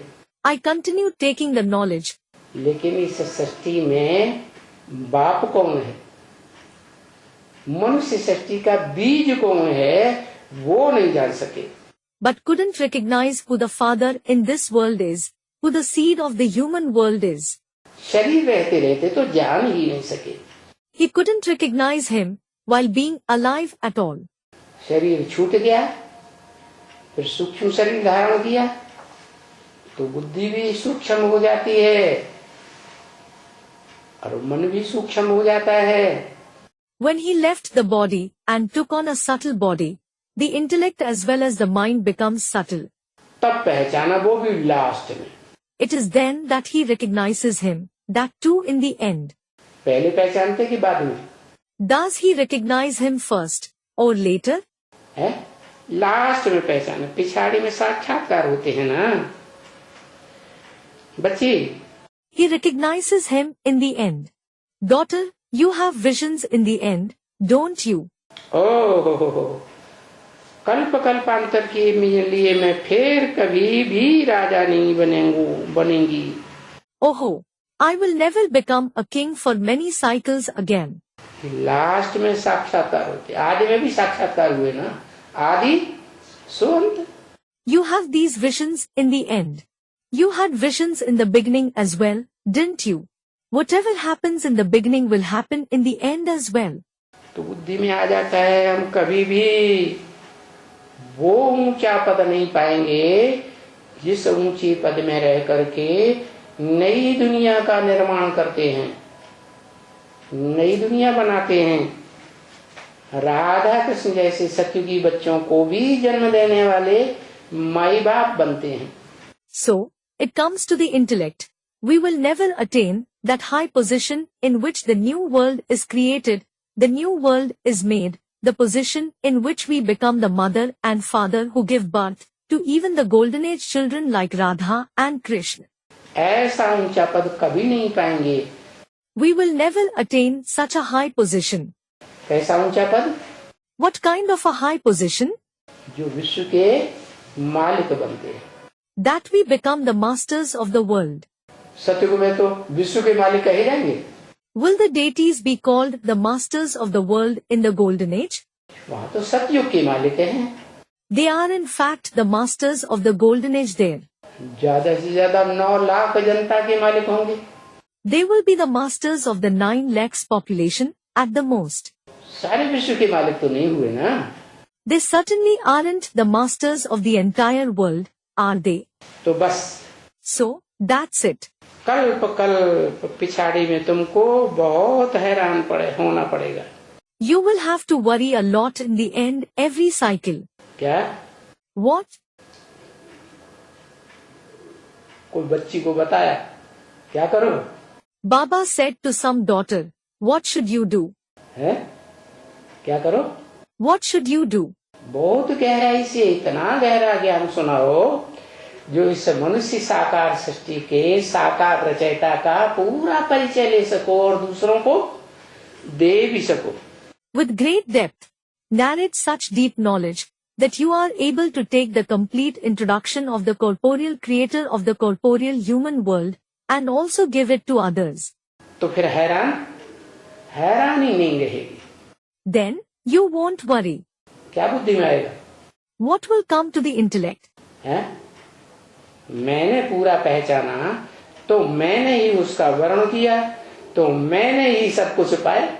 I continued taking the knowledge. लेकिन इस सृष्टि में बाप कौन है, मनुष्य सृष्टि का बीज कौन है, वो नहीं जान सके. But couldn't recognize who the Father in this world is, who the seed of the human world is. शरीर रहते रहते तो जान ही नहीं सके. He couldn't recognize him while being alive at all. शरीर छूट गया, फिर सूक्ष्म शरीर धारण किया तो बुद्धि भी सूक्ष्म हो जाती है और मन भी सूक्ष्म हो जाता है. When he left the body and took on a subtle body, the intellect as well as the mind becomes subtle. तब पहचाना, वो भी लास्ट में. It is then that he recognizes him, that too in the end. पहले पहचानते कि बाद में? Does he recognize him first or later? है लास्ट में पहचाना. पिछाड़ी में साक्षात्कार होते हैं ना बच्ची. He recognizes him in the end. Daughter, you have visions in the end, don't you? ओह, कल्प कल्पांतर के लिए मैं फिर कभी भी राजा नहीं बनेंगी. Oh, I will never become a king for many cycles again. Last में साक्षात्कार होते. आदि में भी साक्षात्कार हुए ना. आदि सो अंत. You have these visions in the end. You had visions in the beginning as well, didn't you? Whatever happens in the beginning will happen in the end as well. तो बुद्धि में आ जाता है हम कभी भी वो ऊंचा पद नहीं पाएंगे जिस ऊंची पद में रह करके नई दुनिया का निर्माण करते हैं, नई दुनिया बनाते हैं. राधा कृष्ण जैसे सत्युगी बच्चों को भी जन्म देने वाले माई बाप बनते हैं. So, it comes to the intellect. We will never attain that high position in which the new world is created, the new world is made, the position in which we become the mother and father who give birth to even the golden age children like Radha and Krishna. ऐसा ऊंचा पद कभी नहीं पाएंगे. We will never attain such a high position. कैसा ऊंचा पद? What kind of a high position? जो विश्व के मालिक बनते हैं. that we become the masters of the world. सतयुग में तो विश्व के मालिक कहे जाएंगे. Will the deities be called the masters of the world in the golden age? वहाँ तो सतयुग के मालिक हैं. They are in fact the masters of the golden age there. ज्यादा से ज्यादा 9 लाख जनता के मालिक होंगे. They will be the masters of the 9 lakhs population at the most. सारे विश्व के मालिक तो नहीं हुए ना. They certainly aren't the masters of the entire world, are they? तो बस So, that's it. कल्प पिछाड़ी में तुमको बहुत हैरान होना पड़ेगा. You will have to worry a lot in the end every cycle. क्या? What? कोई बच्ची को बताया क्या करो? Baba said to some daughter, what should you do? है? क्या करो? What should you do? बहुत गहराई से इतना गहरा ज्ञान सुनाओ जो इस मनुष्य साकार सृष्टि के साकार रचयिता का पूरा परिचय ले सको और दूसरों को दे भी सको. With great depth, narrate such deep knowledge that you are able to take the complete introduction of the corporeal creator of the corporeal human world and also give it to others. तो फिर हैरानी नहीं रहेगी. Then, you won't worry. क्या बुद्धि में आएगा? What will come to the intellect? है? मैंने पूरा पहचाना तो मैंने ही उसका वर्ण किया तो मैंने ही सब कुछ पाया.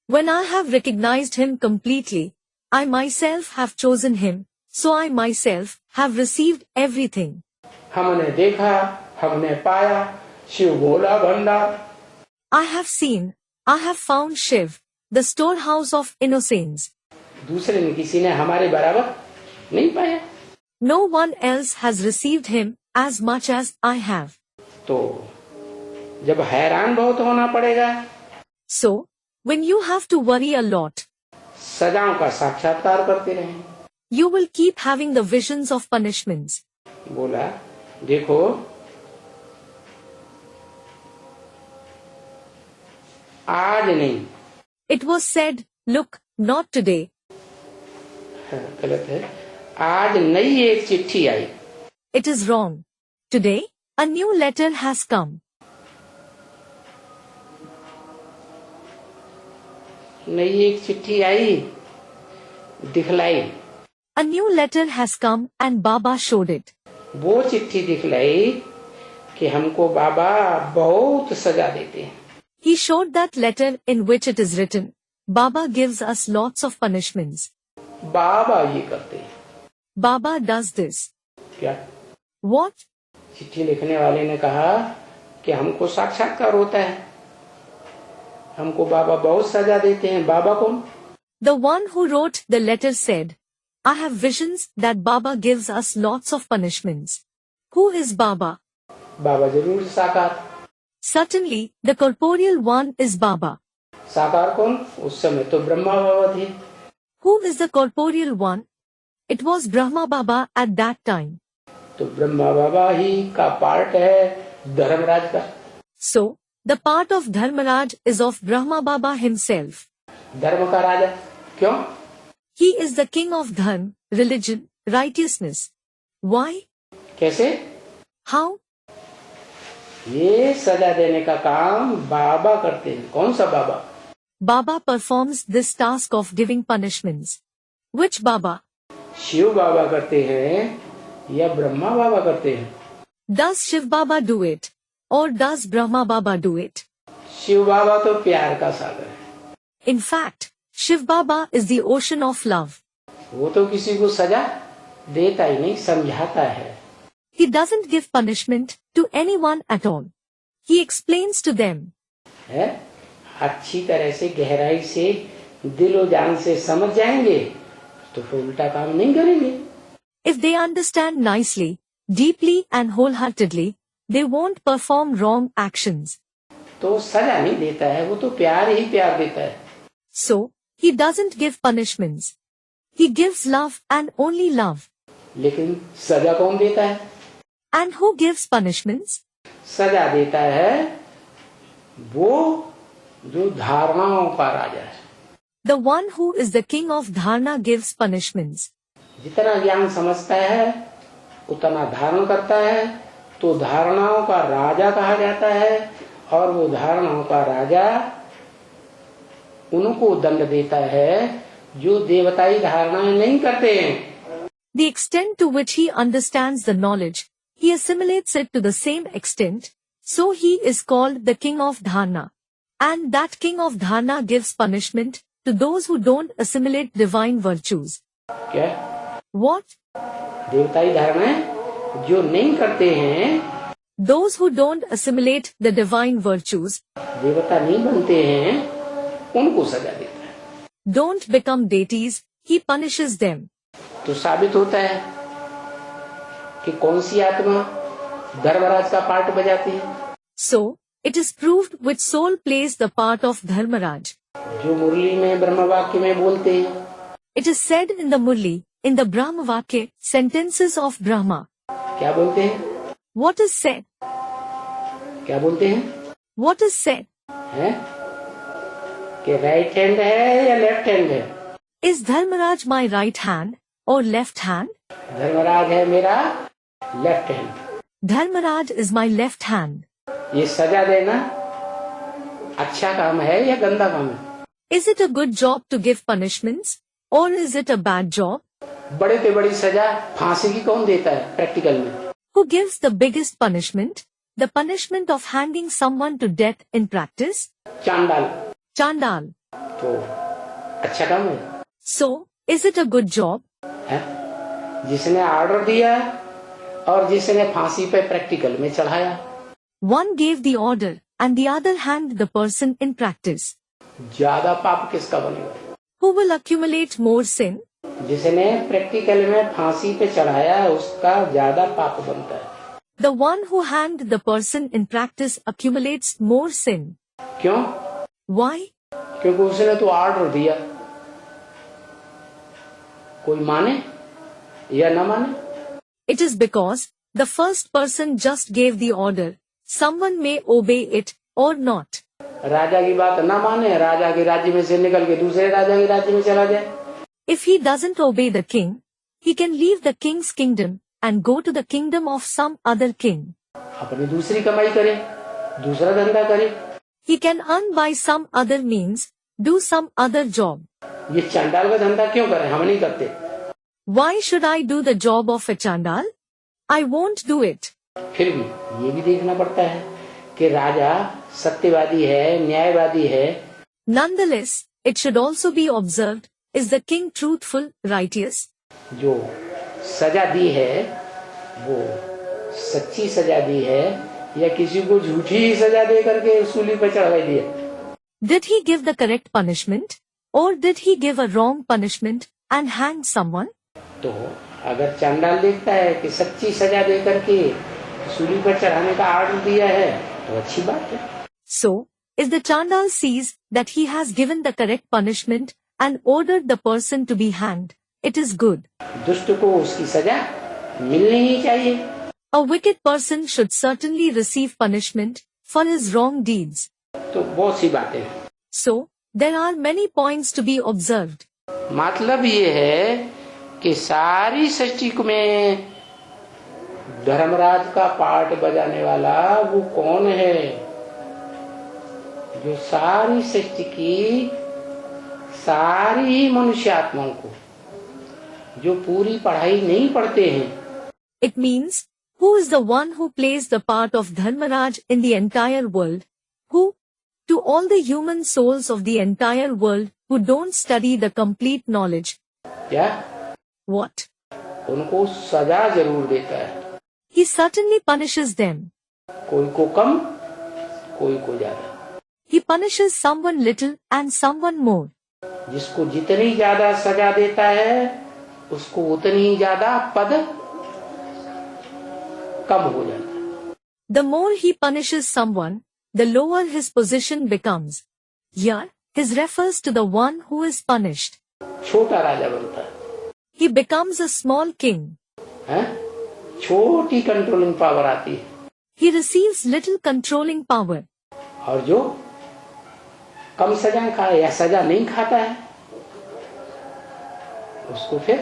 When I have recognized him completely, I myself have chosen him, so I myself have received everything. हमने देखा, हमने पाया, शिव भोला भंडार. I have seen, I have found Shiv, the storehouse of innocence. दूसरे ने किसी ने हमारे बराबर नहीं पाया. No one else has received him as much as I have. तो जब हैरान बहुत होना पड़ेगा, So, when you have to worry a lot, सजाओं का साक्षात्कार करते रहें. you will keep having the visions of punishments. बोला देखो आज नहीं. It was said, look, not today. गलत है. आज नई एक चिट्ठी आई. It is wrong. Today, a new letter has come. नई एक चिट्ठी आई, दिखलाई. A new letter has come and Baba showed it. वो चिट्ठी दिखलाई कि हमको बाबा बहुत सजा देते हैं. He showed that letter in which it is written, Baba gives us lots of punishments. बाबा ये करते हैं. Baba does this. क्या? What? चिट्ठी लिखने वाले ने कहा कि हमको साक्षात्कार होता है, हमको बाबा बहुत सजा देते हैं. बाबा कौन? The one who wrote the letter said, I have visions that Baba gives us lots of punishments. Who is Baba? बाबा जरूर साकार. Certainly, the corporeal one is Baba. साकार कौन? उस समय तो ब्रह्मा बाबा थे. Who is the corporeal one? It was Brahma Baba at that time. तो ब्रह्मा बाबा ही का पार्ट है धर्मराज का. So, the part of Dharmaraj is of Brahma Baba himself. धर्म का राजा. क्यों? He is the king of Dharma, religion, righteousness. Why? कैसे? How? ये सजा देने का काम बाबा करते हैं. कौन सा बाबा? Baba performs this task of giving punishments. Which Baba? Shiv बाबा करते हैं या ब्रह्मा बाबा करते हैं? Does Shivbaba do it? Or does Brahma Baba do it? Shiv बाबा तो प्यार का सागर है. In fact, Shivbaba is the ocean of love. वो तो किसी को सजा देता ही नहीं, समझाता है. He doesn't give punishment to anyone at all. He explains to them. है? अच्छी तरह से गहराई से दिलो जान से समझ जाएंगे तो फिर उल्टा काम नहीं करेंगे. If they understand nicely, deeply and wholeheartedly, they won't perform wrong actions. तो सजा नहीं देता है, वो तो प्यार ही प्यार देता है. So, he doesn't give punishments. He gives love and only love. लेकिन सजा कौन देता है? And who gives punishments? सजा देता है वो जो धारणाओं का राजा है. The one who is the king of Dharna gives punishments. जितना ज्ञान समझता है उतना धारण करता है तो धारणाओं का राजा कहा जाता है, और वो धारणाओं का राजा उनको दंड देता है जो देवताई धारणाएं नहीं करते हैं। The extent to which he understands the knowledge, he assimilates it to the same extent, so he is called the king of dharna. And that king of dharna gives punishment to those who don't assimilate divine virtues. क्या? What? देवताई धारणाएं जो नहीं करते हैं, Those who don't assimilate the divine virtues, देवता नहीं बनते हैं, उनको सजा देता है। don't become deities, he punishes them. तो साबित होता है कि कौन सी आत्मा धर्मराज का पार्ट बजाती है। So, it is proved which soul plays the part of Dharmaraj. जो मुरली में ब्रह्म वाक्य में बोलते हैं, It is said in the Murli, in the Brahmavakya, sentences of Brahma. क्या बोलते हैं? What is said? क्या बोलते हैं? What is said? है कि राइट हैंड है या लेफ्ट हैंड है? Is Dharmaraj my right hand or left hand? Dharmaraj है मेरा left hand. Dharmaraj is my left hand. ये सजा देना अच्छा काम है या गंदा काम है? Is it a good job to give punishments or is it a bad job? बड़े से बड़ी सजा फांसी की कौन देता है प्रैक्टिकल में? Who gives the biggest punishment? The punishment of hanging someone to death in practice? चांडाल। Chandal. तो अच्छा काम है। So, is it a good job? है? जिसने ऑर्डर दिया और जिसने फांसी पे प्रैक्टिकल में चढ़ाया। One gave the order and the other hanged the person in practice. ज्यादा पाप किसका बनेगा? Who will accumulate more sin? जिसने प्रैक्टिकल में फांसी पे चढ़ाया उसका ज्यादा पाप बनता है। The one who hanged the person in practice accumulates more sin. क्यों? Why? क्योंकि उसने तो ऑर्डर दिया। कोई माने या न माने? It is because the first person just gave the order. Someone may obey it or not. राजा की बात न माने, राजा के राज्य में से निकल के दूसरे राजा के राज्य में चला जाए। If he doesn't obey the king, he can leave the king's kingdom and go to the kingdom of some other king. अपनी दूसरी कमाई करे, दूसरा धंधा करे। He can earn by some other means, do some other job. ये चांडाल का धंधा क्यों करे? हम नहीं करते। Why should I do the job of a chandal? I won't do it. फिर भी ये भी देखना पड़ता है कि राजा सत्यवादी है, न्यायवादी है। Nonetheless, it should also be observed, is the king truthful, righteous? जो सजा दी है वो सच्ची सजा दी है या किसी को झूठी सजा दे करके सूली पर चढ़ाई दी है? Did he give the correct punishment? Or did he give a wrong punishment and hang someone? तो अगर चांडाल देखता है कि सच्ची सजा दे करके सूली पर चढ़ाने का आर्डर दिया है तो अच्छी बात है। So, if the chandal sees that he has given the correct punishment and ordered the person to be hanged, it is good. दुष्ट को उसकी सजा मिलनी ही चाहिए। A wicked person should certainly receive punishment for his wrong deeds. तो बहुत सी बातें हैं। So, there are many points to be observed. मतलब ये है कि सारी सृष्टि में धर्मराज का पार्ट बजाने वाला वो कौन है? जो सारी सृष्टि की सारी मनुष्य आत्माओं को जो पूरी पढ़ाई नहीं पढ़ते हैं। It means, who is the one who plays the part of Dharmaraj in the entire world? Who? To all the human souls of the entire world who don't study the complete knowledge. क्या? What? उनको सजा जरूर देता है। He certainly punishes them. कोई को कम, कोई को ज्यादा। He punishes someone little and someone more. जिसको जितनी ज्यादा सजा देता है उसको उतनी ही ज्यादा पद कम हो जाता है। The more he punishes someone, the lower his position becomes. Here, his refers to the one who is punished. छोटा राजा बनता है। He becomes a small king. है? छोटी कंट्रोलिंग पावर आती है। He receives little controlling power. और जो कम सजा खाए या सजा नहीं खाता है उसको फिर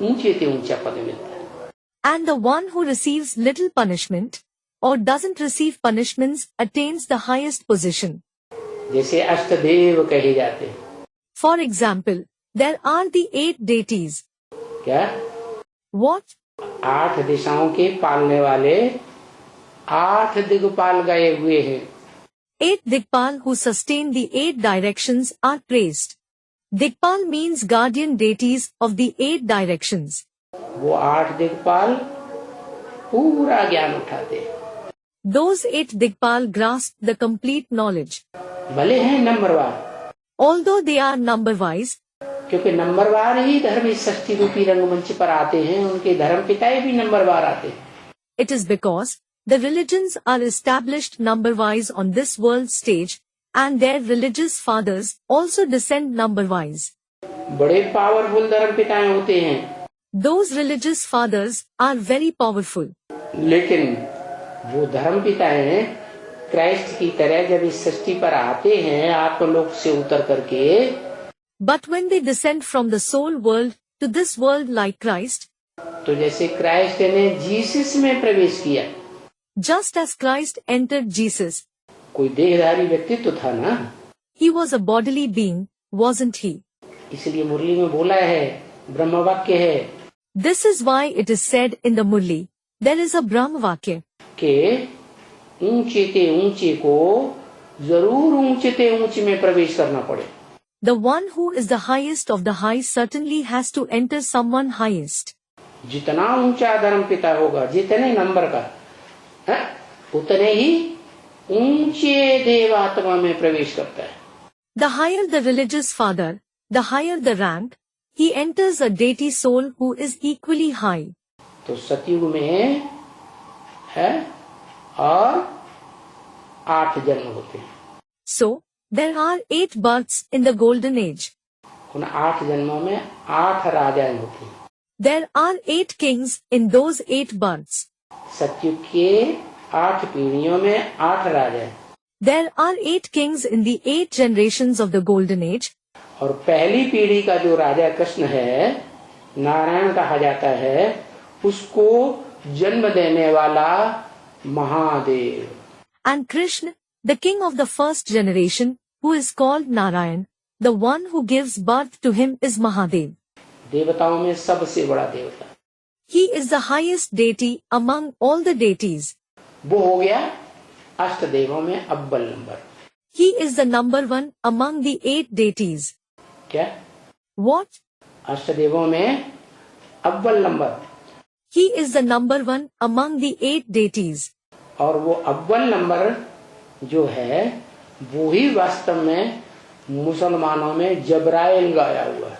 ऊंचे से ऊंचा पद मिलता है। And the one who receives little punishment or doesn't receive punishments attains the highest position. जैसे अष्टदेव कहे जाते हैं. For example, there are the 8 deities. क्या? What? 8 दिशाओं के पालने वाले 8 दिग्पाल गए हुए हैं. 8 Digpal who sustain the 8 directions are praised. Digpal means guardian deities of the 8 directions. वो 8 दिग्पाल पूरा ज्ञान उठाते हैं. Those 8 Digpal grasp the complete knowledge. भले हैं नंबरवार, Although they are number-wise, क्योंकि नंबरवार ही धर्म इस षष्ठी रूपी रंगमंच पर आते हैं. उनके धर्म पिताएं भी नंबरवार आते हैं. it is because the religions are established number-wise on this world stage, and their religious fathers also descend number-wise. बड़े पावरफुल धर्म पिताएं होते हैं. Those religious fathers are very powerful. लेकिन वो धर्म पिताएं क्राइस्ट की तरह जब इस सृष्टि पर आते हैं आत्मलोक से उतर करके, But when they descend from the soul world to this world like Christ, तो जैसे क्राइस्ट ने जीसस में प्रवेश किया, just as Christ entered Jesus, कोई देहधारी व्यक्तित्व था ना, he was a bodily being, wasn't he? इसलिए मुरली में बोला है, ब्रह्म वाक्य है This is why it is said in the Murli, there is a Brahma Vakya. कि ऊंचे ते ऊंचे को जरूर ऊंचे ते ऊंचे में प्रवेश करना पड़े. The one who is the highest of the high certainly has to enter someone highest. जितना ऊंचा धर्म पिता होगा, जितने नंबर का है, उतने ही ऊंचे देवात्मा में प्रवेश करता है. The higher the religious father, the higher the rank, he enters a deity soul who is equally high. तो सतयुग में है और 8 जन्म होते हैं. So, there are 8 births in the golden age. उन 8 जन्मों में 8 राजाएं होती हैं. There are 8 kings in those 8 births. सतयुग के 8 पीढ़ियों में 8 राजाएं. There are 8 kings in the 8 generations of the golden age. और पहली पीढ़ी का जो राजा कृष्ण है, नारायण कहा जाता है, उसको जन्म देने वाला Mahadev. And Krishna, the king of the first generation, who is called Narayan, the one who gives birth to him is Mahadev. देवताओं में सबसे बड़ा देवता. He is the highest deity among all the deities. वो हो गया अष्टदेवों में अव्वल number. He is the number 1 among the 8 deities. क्या? What? अष्टदेवों में अव्वल number. He is the number 1 among the 8 deities. और वो अव्वल नंबर जो है, वो ही वास्तव में मुसलमानों में जबराइल गाया हुआ है.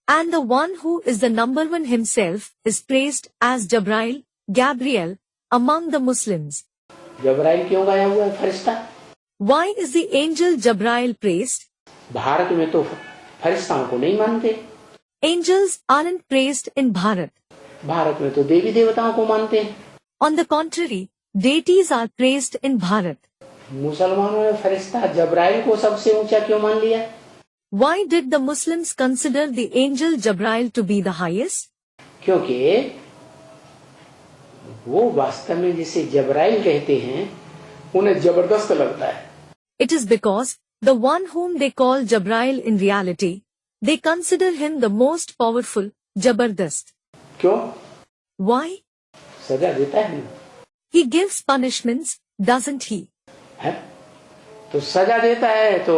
And the one who is the number 1 himself is praised as Jabrail, Gabriel, among the Muslims. जबराइल क्यों गाया हुआ है? फरिश्ता. Why is the angel Jabrail praised? Bharat में तो फरिश्ताओं को नहीं मानते. Angels aren't praised in Bharat. Bharat में तो देवी देवताओं को मानते हैं. On the contrary, deities are praised in Bharat. मुसलमानों ने फरिश्ता जबराइल को सबसे ऊंचा क्यों मान लिया? Why did the Muslims consider the angel Jabrail to be the highest? क्योंकि वो वास्तव में जिसे जबराइल कहते हैं, उन्हें जबरदस्त लगता है. It is because the one whom they call Jabrail in reality, they consider him the most powerful, Jabardast. क्यों? Why? सजा देता है ना. He gives punishments, doesn't he? है? तो सजा देता है तो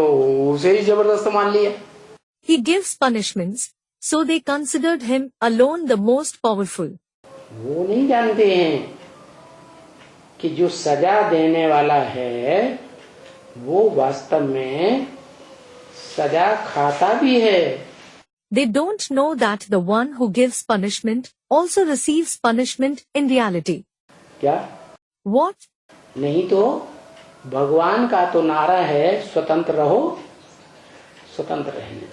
उसे ही जबरदस्त मान लिया. He gives punishments, so they considered him alone the most powerful. वो नहीं जानते हैं कि जो सजा देने वाला है, वो वास्तव में सजा खाता भी है. They don't know that the one who gives punishment also receives punishment in reality. क्या? What? नहीं तो भगवान का तो नारा है, स्वतंत्र रहो, स्वतंत्र रहने.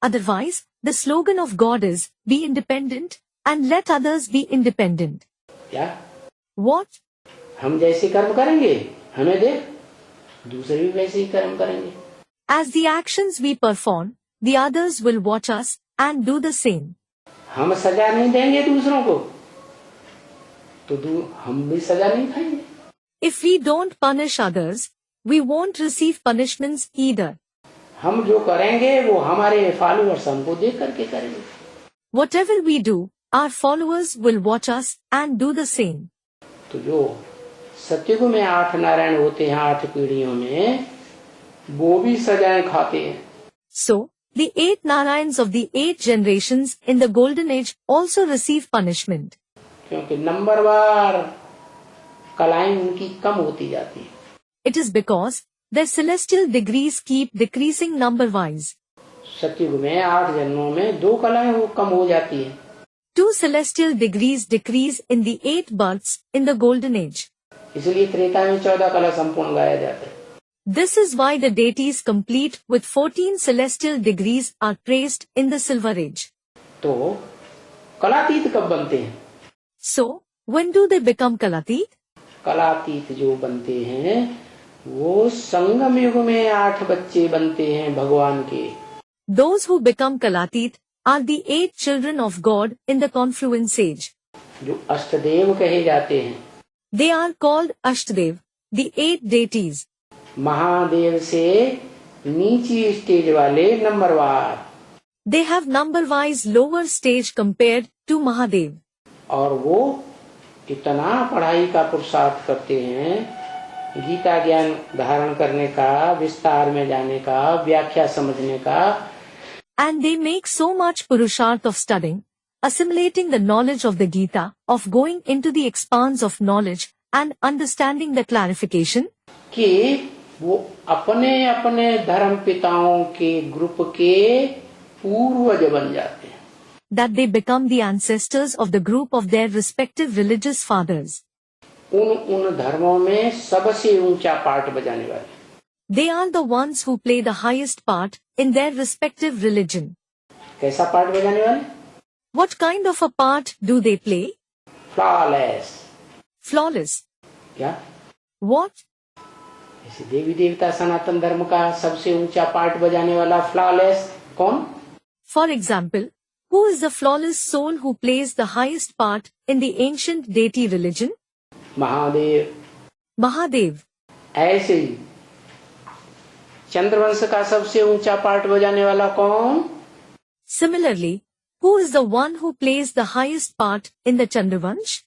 Otherwise, the slogan of God is, be independent and let others be independent. क्या? What? हम जैसे कर्म करेंगे, हमें देख, दूसरे भी वैसे ही कर्म करेंगे. As the actions we perform, the others will watch us and do the same. हम सजा नहीं देंगे दूसरों को, तो हम भी सजा नहीं खाएंगे। If we don't punish others, we won't receive punishments either. हम जो करेंगे वो हमारे फॉलोअर्स हमको देख करके करेंगे। Whatever we do, our followers will watch us and do the same. तो जो सत्युग में 8 नारायण होते हैं 8 पीढ़ियों में, वो भी सजाएं खाते हैं। So, the 8 Narayans of the 8 generations in the golden age also receive punishment. क्योंकि नंबरवार कलाएं उनकी कम होती जाती है। It is because their celestial degrees keep decreasing number-wise. सत्युग में 8 जन्मों में 2 कलाएं वो कम हो जाती है। 2 celestial degrees decrease in the 8 births in the golden age. इसलिए त्रेता में 14 कला संपूर्ण गाया जाता है। This is why the deities complete with 14 celestial degrees are praised in the silver age. तो कलातीत कब बनते हैं? So, when do they become Kalatit? कलातीत जो बनते हैं वो संगम युग में 8 बच्चे बनते हैं भगवान के। Those who become Kalatit are the 8 children of God in the confluence age. जो अष्टदेव कहे जाते हैं। They are called Ashtdev, the 8 deities. Mahadev से नीची स्टेज वाले नंबरवार। They have number-wise lower stage compared to Mahadev. और वो इतना पढ़ाई का पुरुषार्थ करते हैं, गीता ज्ञान धारण करने का, विस्तार में जाने का, व्याख्या समझने का। And they make so much purusharth of studying, assimilating the knowledge of the Gita, of going into the expanse of knowledge and understanding the clarification, कि वो अपने अपने धर्म पिताओं के ग्रुप के पूर्वज बन जाते हैं। that they become the ancestors of the group of their respective religious fathers. उन धर्मों में सबसे ऊंचा पाठ बजाने वाले। They are the ones who play the highest part in their respective religion. कैसा पाठ बजाने वाले? What kind of a part do they play? Flawless. Flawless. क्या? What? जैसे देवी देवता सनातन धर्म का सबसे ऊंचा पाठ बजाने वाला फ्लॉलेस कौन? For example, who is the flawless soul who plays the highest part in the ancient deity religion? Mahadev. Mahadev. ऐसे ही चंद्रवंश का सबसे ऊंचा पाठ बजाने वाला कौन? Similarly, who is the one who plays the highest part in the Chandravansh?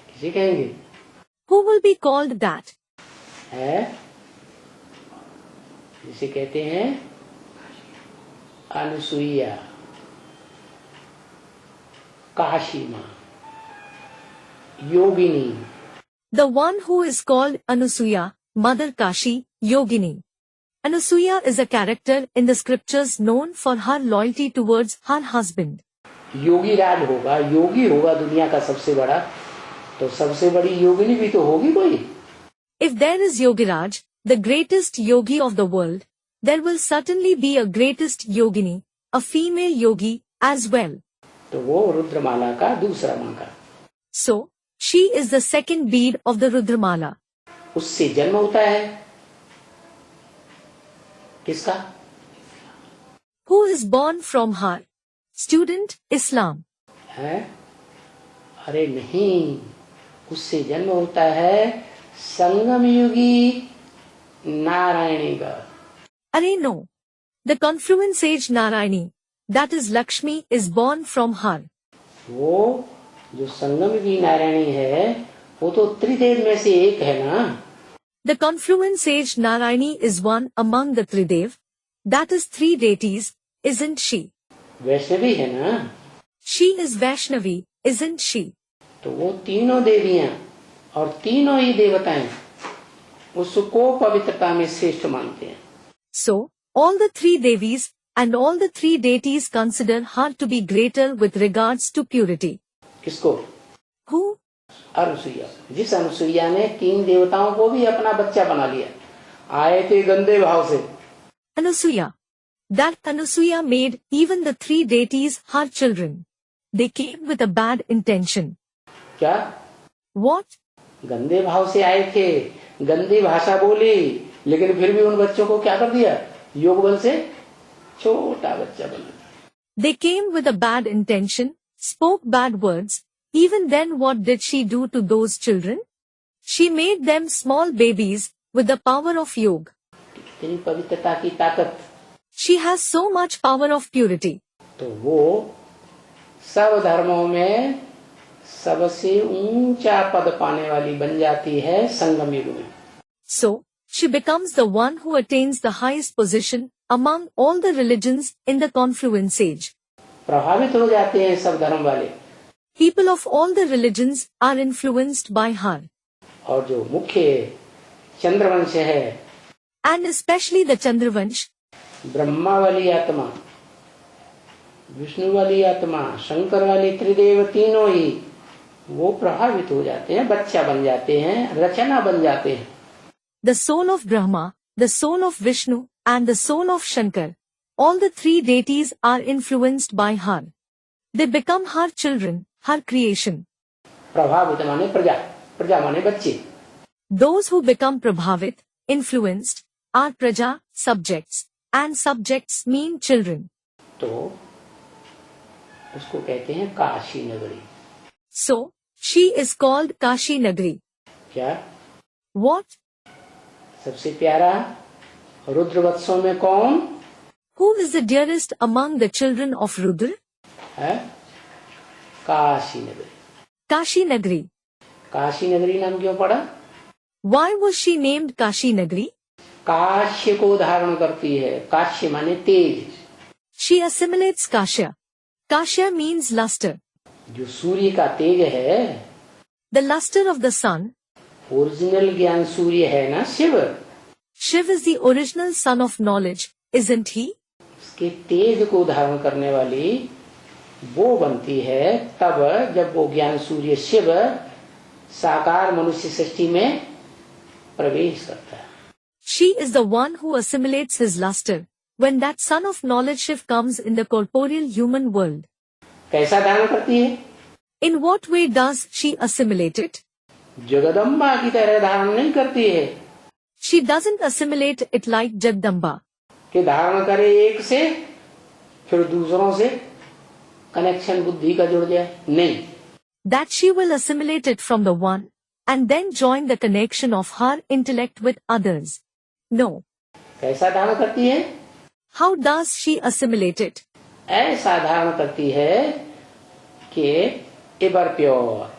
किसी कहेंगे? Who will be called that? है जिसे कहते हैं अनुसुईया, काशी मां, योगिनी। The one who is called Anusuya, Mother Kashi, Yogini. Anusuya is a character in the scriptures known for her loyalty towards her husband. योगी राज होगा, योगी होगा दुनिया का सबसे बड़ा, तो सबसे बड़ी योगिनी भी तो होगी कोई। If there is Yogiraj, the greatest yogi of the world, there will certainly be a greatest yogini, a female yogi as well. तो वो रुद्रमाला का दूसरा मंत्र। So, she is the second bead of the Rudramala. उससे जन्म होता है किसका? Who is born from her? Student, Islam. है? अरे नहीं, उससे जन्म होता है संगम युगी नारायणी का। Arey no. The confluence age Narayani, that is Lakshmi, is born from her. वो जो संगम युगी नारायणी है वो तो त्रिदेव में से एक है ना। The confluence age Narayani is one among the Tridev, that is 3 deities, isn't she? Vaishnavi है ना। She is Vaishnavi, isn't she? तो वो तीनों देवियां और तीनों ही देवताएं उसको पवित्रता में श्रेष्ठ मानते हैं। So, all the 3 Devis and all the 3 deities consider her to be greater with regards to purity. किसको? Who? अनुसुईया। जिस अनुसुईया ने 3 देवताओं को भी अपना बच्चा बना लिया, आए थे गंदे भाव से। Anusuya. That Anusuya made even the 3 deities her children. They came with a bad intention. क्या? What? गंदे भाव से आए थे, गंदी भाषा बोली, लेकिन फिर भी उन बच्चों को क्या कर दिया? योग बल से छोटा बच्चा बना दिया। They came with a bad intention, spoke bad words. Even then, what did she do to those children? She made them small babies with the power of yoga. इतनी पवित्रता की ताकत, She has so much power of purity. तो वो सब धर्मों में सबसे ऊंचा पद पाने वाली बन जाती है संगम युग में. So, she becomes the one who attains the highest position among all the religions in the confluence age. प्रभावित हो जाते हैं सब धर्म वाले. People of all the religions are influenced by her. और जो मुख्य चंद्रवंश है, And especially the Chandravansh, Brahma वाली आत्मा, विष्णु वाली आत्मा, शंकर वाली त्रिदेव, तीनों ही वो प्रभावित हो जाते हैं, बच्चा बन जाते हैं, रचना बन जाते हैं. the soul of Brahma, the soul of Vishnu, and the soul of Shankar, all the three deities are influenced by her. They become her children, her creation. प्रभावित माने प्रजा, प्रजा माने बच्चे. Those who become Prabhavit, influenced, are Praja, subjects, and subjects mean children. तो उसको कहते हैं काशी नगरी. So, she is called Kashi Nagari. क्या? What? सबसे प्यारा रुद्रवत्सों में कौन Who is the dearest among the children of Rudra? है? काशी नगरी. Kashi Nagari. काशी नगरी नाम क्यों पड़ा? Why was she named Kashi Nagari? काश्य को धारण करती है. काश्य माने तेज. She assimilates Kashya. Kashya means luster. जो सूर्य का तेज है, The luster of the sun. Original ज्ञान सूर्य है ना Shiv. Shiv is the original son of knowledge, isn't he? उसके तेज को धारण करने वाली वो बनती है तब जब वो ज्ञान सूर्य शिव साकार मनुष्य सृष्टि में प्रवेश करता है. She is the one who assimilates his luster when that son of knowledge Shiv comes in the corporeal human world. कैसा धारण करती है? In what way does she assimilate it? Jagdamba की तरह धारण नहीं करती है She doesn't assimilate it like Jagdamba. कि धारण करे एक से फिर दूसरों से कनेक्शन बुद्धि का जुड़ जाए. नहीं. That she will assimilate it from the one and then join the connection of her intellect with others. No. कैसा धारण करती है? How does she assimilate it? ऐसा धारण करती है कि ever pure.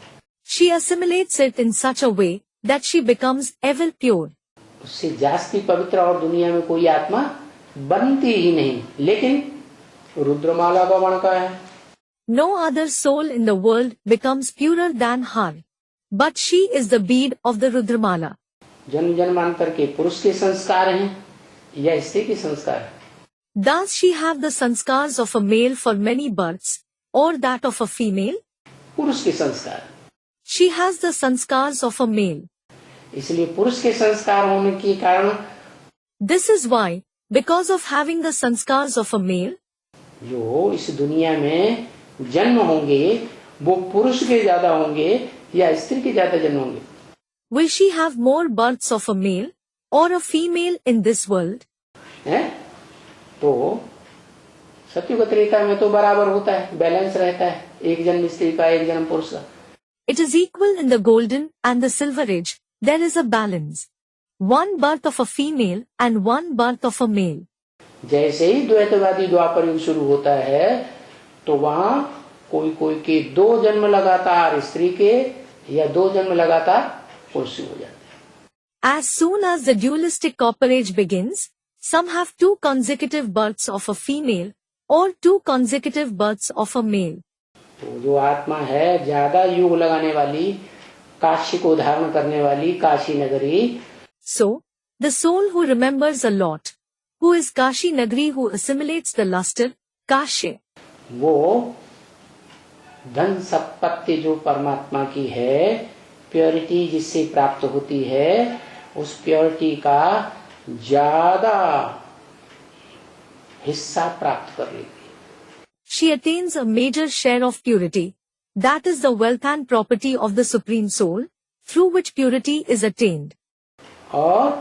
She assimilates it in such a way that she becomes ever pure. उससे जास्ती पवित्र और दुनिया में कोई आत्मा बनती ही नहीं. लेकिन रुद्रमाला का मणका है. No other soul in the world becomes purer than her. But she is the bead of the Rudramala. जन्म जन्मांतर के पुरुष के संस्कार हैं या स्त्री के संस्कार हैं? Does she have the sanskars of a male for many births, or that of a female? पुरुष के संस्कार. She has the sanskars of a male. इसलिए पुरुष के संस्कार होने के कारण This is why, because of having the sanskars of a male, जो इस दुनिया में जन्म होंगे वो पुरुष के ज्यादा होंगे या स्त्री के ज्यादा जन्म होंगे? will she have more births of a male or a female in this world? है? तो सत्युग त्रेता में तो बराबर होता है, बैलेंस रहता है. एक जन्म स्त्री का, एक जन्म पुरुष का. It is equal in the golden and the silver age. There is a balance. One birth of a female and one birth of a male. जैसे ही द्वैतवादी द्वापर युग शुरू होता है तो वहाँ कोई कोई के 2 जन्म लगातार स्त्री के या 2 जन्म लगातार पुरुष हो जाते हैं. As soon as the dualistic copper age begins, some have 2 consecutive births of a female or 2 consecutive births of a male. तो जो आत्मा है ज्यादा युग लगाने वाली, काशी को धारण करने वाली, काशी नगरी. So, the soul who remembers a lot, who is Kashi Nagari, who assimilates the luster, Kashi. वो धन संपत्ति जो परमात्मा की है, प्योरिटी जिससे प्राप्त होती है, उस प्योरिटी का ज्यादा हिस्सा प्राप्त कर लेती है. She attains a major share of purity. That is the wealth and property of the Supreme Soul, through which purity is attained. और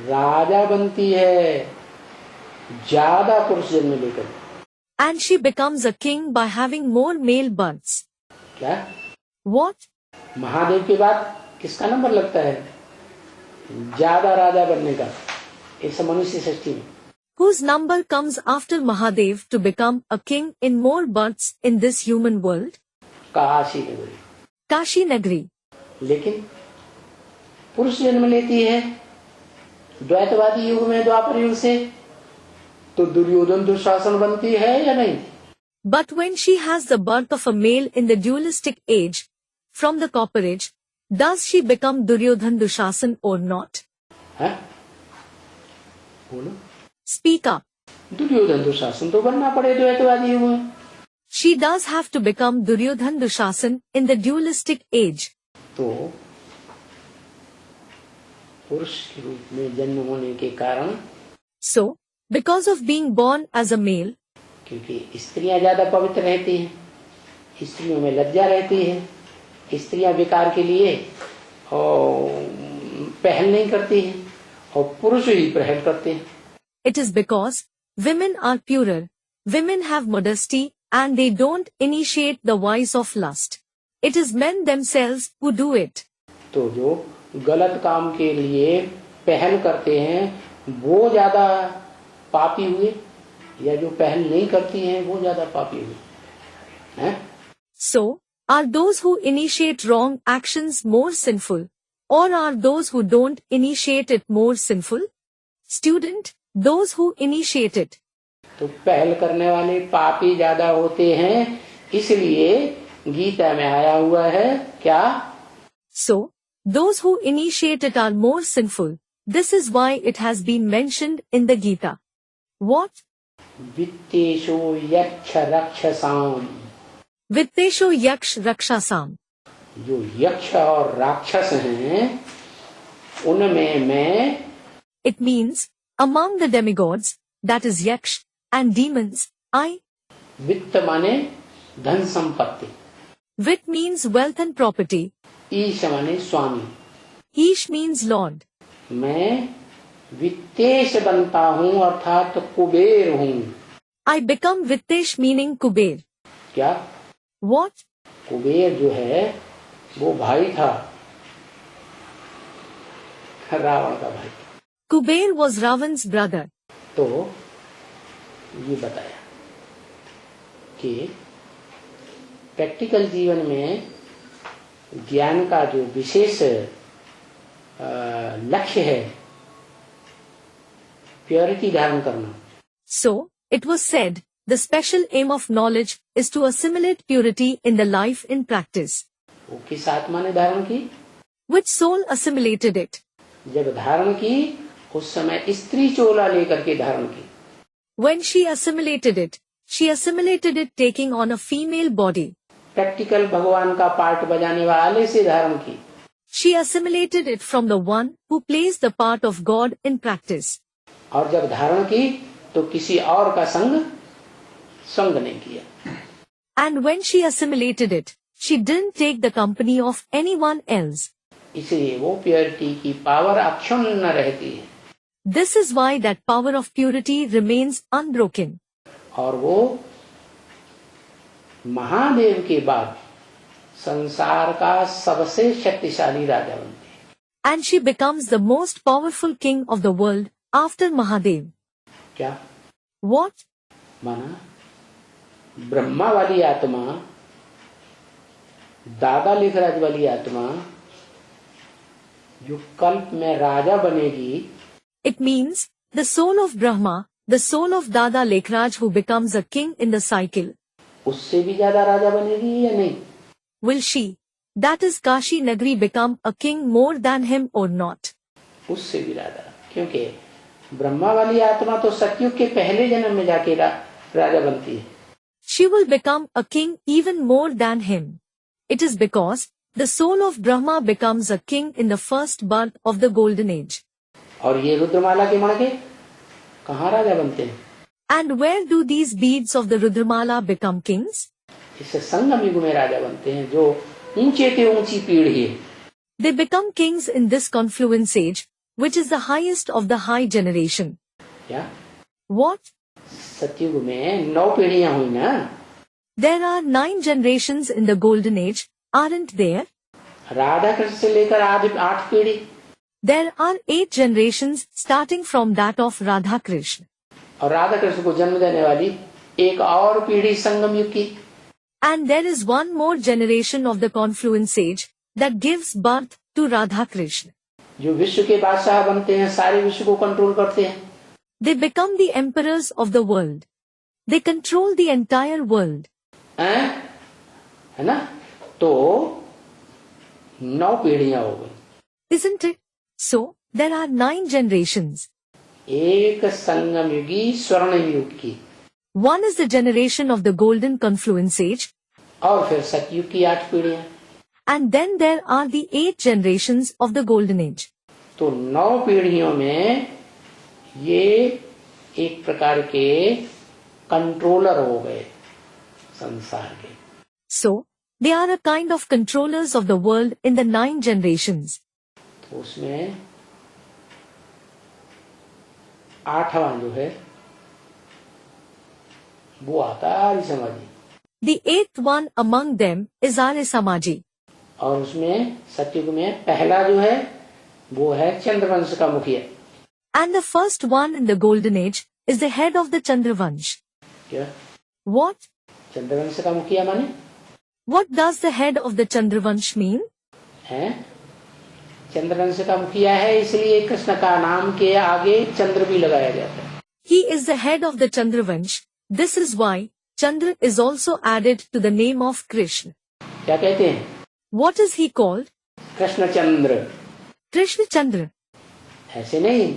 राजा बनती है ज्यादा पुरुष जन्म लेकर. And she becomes a king by having more male births. क्या? What? Mahadev के बाद किसका नंबर लगता है ज्यादा राजा बनने का इस मनुष्य सृष्टि में? Whose number comes after Mahadev to become a king in more births in this human world? Kashi नगरी. Kashi Nagri. लेकिन पुरुष जन्म लेती है द्वैतवादी युग में द्वापर युग से, तो दुर्योधन दुशासन बनती है या नहीं? But when she has the birth of a male in the dualistic age, from the copper age, does she become Duryodhan Dushasan or not? है? बोलो. Speak up. दुर्योधन दुशासन तो बनना पड़े द्वैतवादी युग में. She does have to become Duryodhan Dushasan in the dualistic age. तो पुरुष के रूप में जन्म होने के कारण, So, because of being born as a male, क्योंकि स्त्रियां ज्यादा पवित्र रहती हैं, स्त्रियों में लज्जा रहती है, स्त्रियां विकार के लिए पहल नहीं करती हैं और पुरुष ही पहल करते हैं. it is because women are purer, women have modesty, and they don't initiate the vice of lust. It is men themselves who do it. तो जो गलत काम के लिए पहल करते हैं वो ज्यादा पापी हुए, या जो पहल नहीं करती हैं वो ज्यादा पापी हुए हैं? So, are those who initiate wrong actions more sinful, or are those who don't initiate it more sinful? Student, those who initiate it. तो पहल करने वाले पापी ज्यादा होते हैं, इसलिए गीता में आया हुआ है क्या? So, those who initiate it are more sinful. This is why it has been mentioned in the Gita. What? वित्तेषु यक्ष राक्षसाम. Vittesho yaksh rakshasam. जो यक्ष और राक्षस हैं उनमें मैं, It means, among the demigods, that is yaksh, and demons, I. वित्त माने धन संपत्ति, Vit means wealth and property. ईश माने स्वामी. Ish means lord. मैं वित्तेश बनता हूँ अर्थात कुबेर हूँ. I become Vittesh meaning Kuber. क्या? What? कुबेर जो है वो भाई था रावण का भाई. Kuber was Ravan's brother. तो ये बताया कि प्रैक्टिकल जीवन में ज्ञान का जो विशेष लक्ष्य है प्योरिटी धारण करना. So, it was said, the special aim of knowledge is to assimilate purity in the life in practice. वो किस आत्मा ने धारण की? Which soul assimilated it? जब धारण की उस समय स्त्री चोला लेकर के धारण की. When she assimilated it taking on a female body. Practical भगवान का पार्ट बजाने वाले से धारण की. She assimilated it from the one who plays the part of God in practice. और जब धारण की तो किसी और का संग नहीं किया. And when she assimilated it, she didn't take the company of anyone else. इसलिए वो प्योरिटी की पावर अक्षुण्ण रहती है. This is why that power of purity remains unbroken. और वो महादेव के बाद संसार का सबसे शक्तिशाली राजा बनती है. And she becomes the most powerful king of the world after Mahadev. क्या? What? माना ब्रह्मा वाली आत्मा, दादा लेखराज वाली आत्मा जो कल्प में राजा बनेगी. It means, the soul of Brahma, the soul of Dada Lekhraj who becomes a king in the cycle. उससे भी ज्यादा राजा बनेगी या नहीं? Will she, that is Kashi Nagri, become a king more than him or not? उससे भी ज्यादा, क्योंकि ब्रह्मा वाली आत्मा तो सतयुग के पहले जन्म में जाके राजा बनती है. She will become a king even more than him. It is because the soul of Brahma becomes a king in the first birth of the golden age. और ये रुद्रमाला के मणके कहाँ राजा बनते हैं? And where do these beads of the Rudramala become kings? इससे संगम युग में राजा बनते हैं जो ऊंचे के ऊंची पीढ़ी है. They become kings in this confluence age, which is the highest of the high generation. क्या? What? सतयुग में 9 पीढ़ियां हुई ना। There are 9 generations in the golden age, aren't there? Radha Krishna से लेकर 8 पीढ़ी। There are 8 generations starting from that of Radha Krishna. और राधा कृष्ण को जन्म देने वाली एक और पीढ़ी संगम युग की। And there is one more generation of the confluence age that gives birth to Radha Krishna. जो विश्व के बादशाह बनते हैं, सारे विश्व को कंट्रोल करते हैं। They become the emperors of the world. They control the entire world. है ना? तो 9 पीढ़ियां हो गई। Isn't it? So, there are 9 generations. एक संगम युगी स्वर्ण युग की। One is the generation of the golden confluence age. और फिर सतयुग की 8 पीढ़ियां। And then there are the 8 generations of the golden age. तो 9 पीढ़ियों में ये एक प्रकार के कंट्रोलर हो गए संसार के। So, they are a kind of controllers of the world in the 9 generations. तो उसमें 8वां जो है वो आता है आर्य समाजी। The 8th one among them is Arey Samaji. और उसमें सतयुग में पहला जो है वो है चंद्रवंश का मुखिया। And the first one in the golden age is the head of the Chandravansh. क्या? What? चंद्रवंश का मुखिया माने? What does the head of the Chandravansh mean? है चंद्रवंश का मुखिया है, इसलिए कृष्ण का नाम के आगे चंद्र भी लगाया जाता है। He is the head of the Chandravansh. This is why Chandra is also added to the name of Krishna. क्या कहते हैं? What is he called? Krishna Chandra. Krishna Chandra. ऐसे नहीं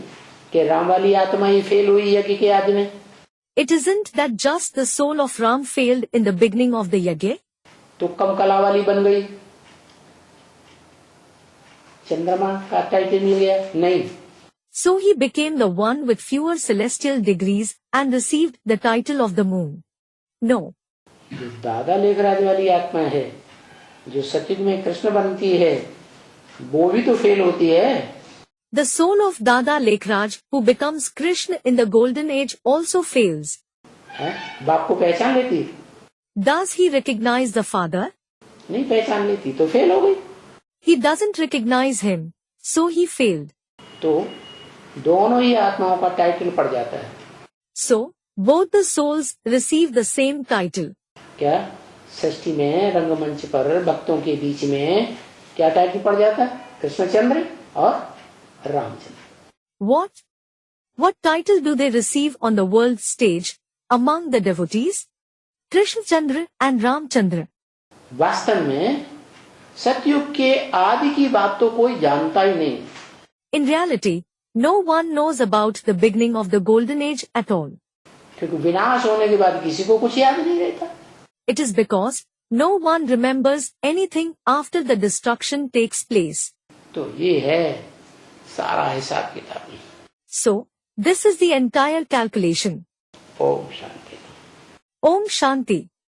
कि राम वाली आत्मा ही फेल हुई यज्ञ के आदि में। It isn't that just the soul of Ram failed in the beginning of the yajna. तो कम कला वाली बन गई, चंद्रमा का टाइटल मिल गया? नहीं। So he became the one with fewer celestial degrees and received the title of the moon. No. जो दादा लेखराज वाली आत्मा है, जो सतयुग में कृष्ण बनती है, वो भी तो फेल होती है। The soul of Dada Lekhraj who becomes Krishna in the golden age also fails. बाप को पहचान लेती? Does he recognize the father? नहीं पहचान लेती तो फेल हो गई। He doesn't recognize him, so he failed. तो दोनों ही आत्माओं का टाइटल पड़ जाता है। So, both the souls receive the same title. क्या सृष्टि में रंगमंच पर भक्तों के बीच में क्या टाइटल पड़ जाता है? कृष्णचंद्र और Ramchandra. What title do they receive on the world stage among the devotees? Krishna Chandra and Ramchandra. वास्तव में सतयुग के आदि की बात तो कोई जानता ही नहीं। In reality, no one knows about the beginning of the golden age at all. क्योंकि विनाश होने के बाद किसी को कुछ याद नहीं रहता। It is because no one remembers anything after the destruction takes place. तो ये है सारा हिसाब किताब। So, this is the entire calculation. Om Shanti. Om Shanti.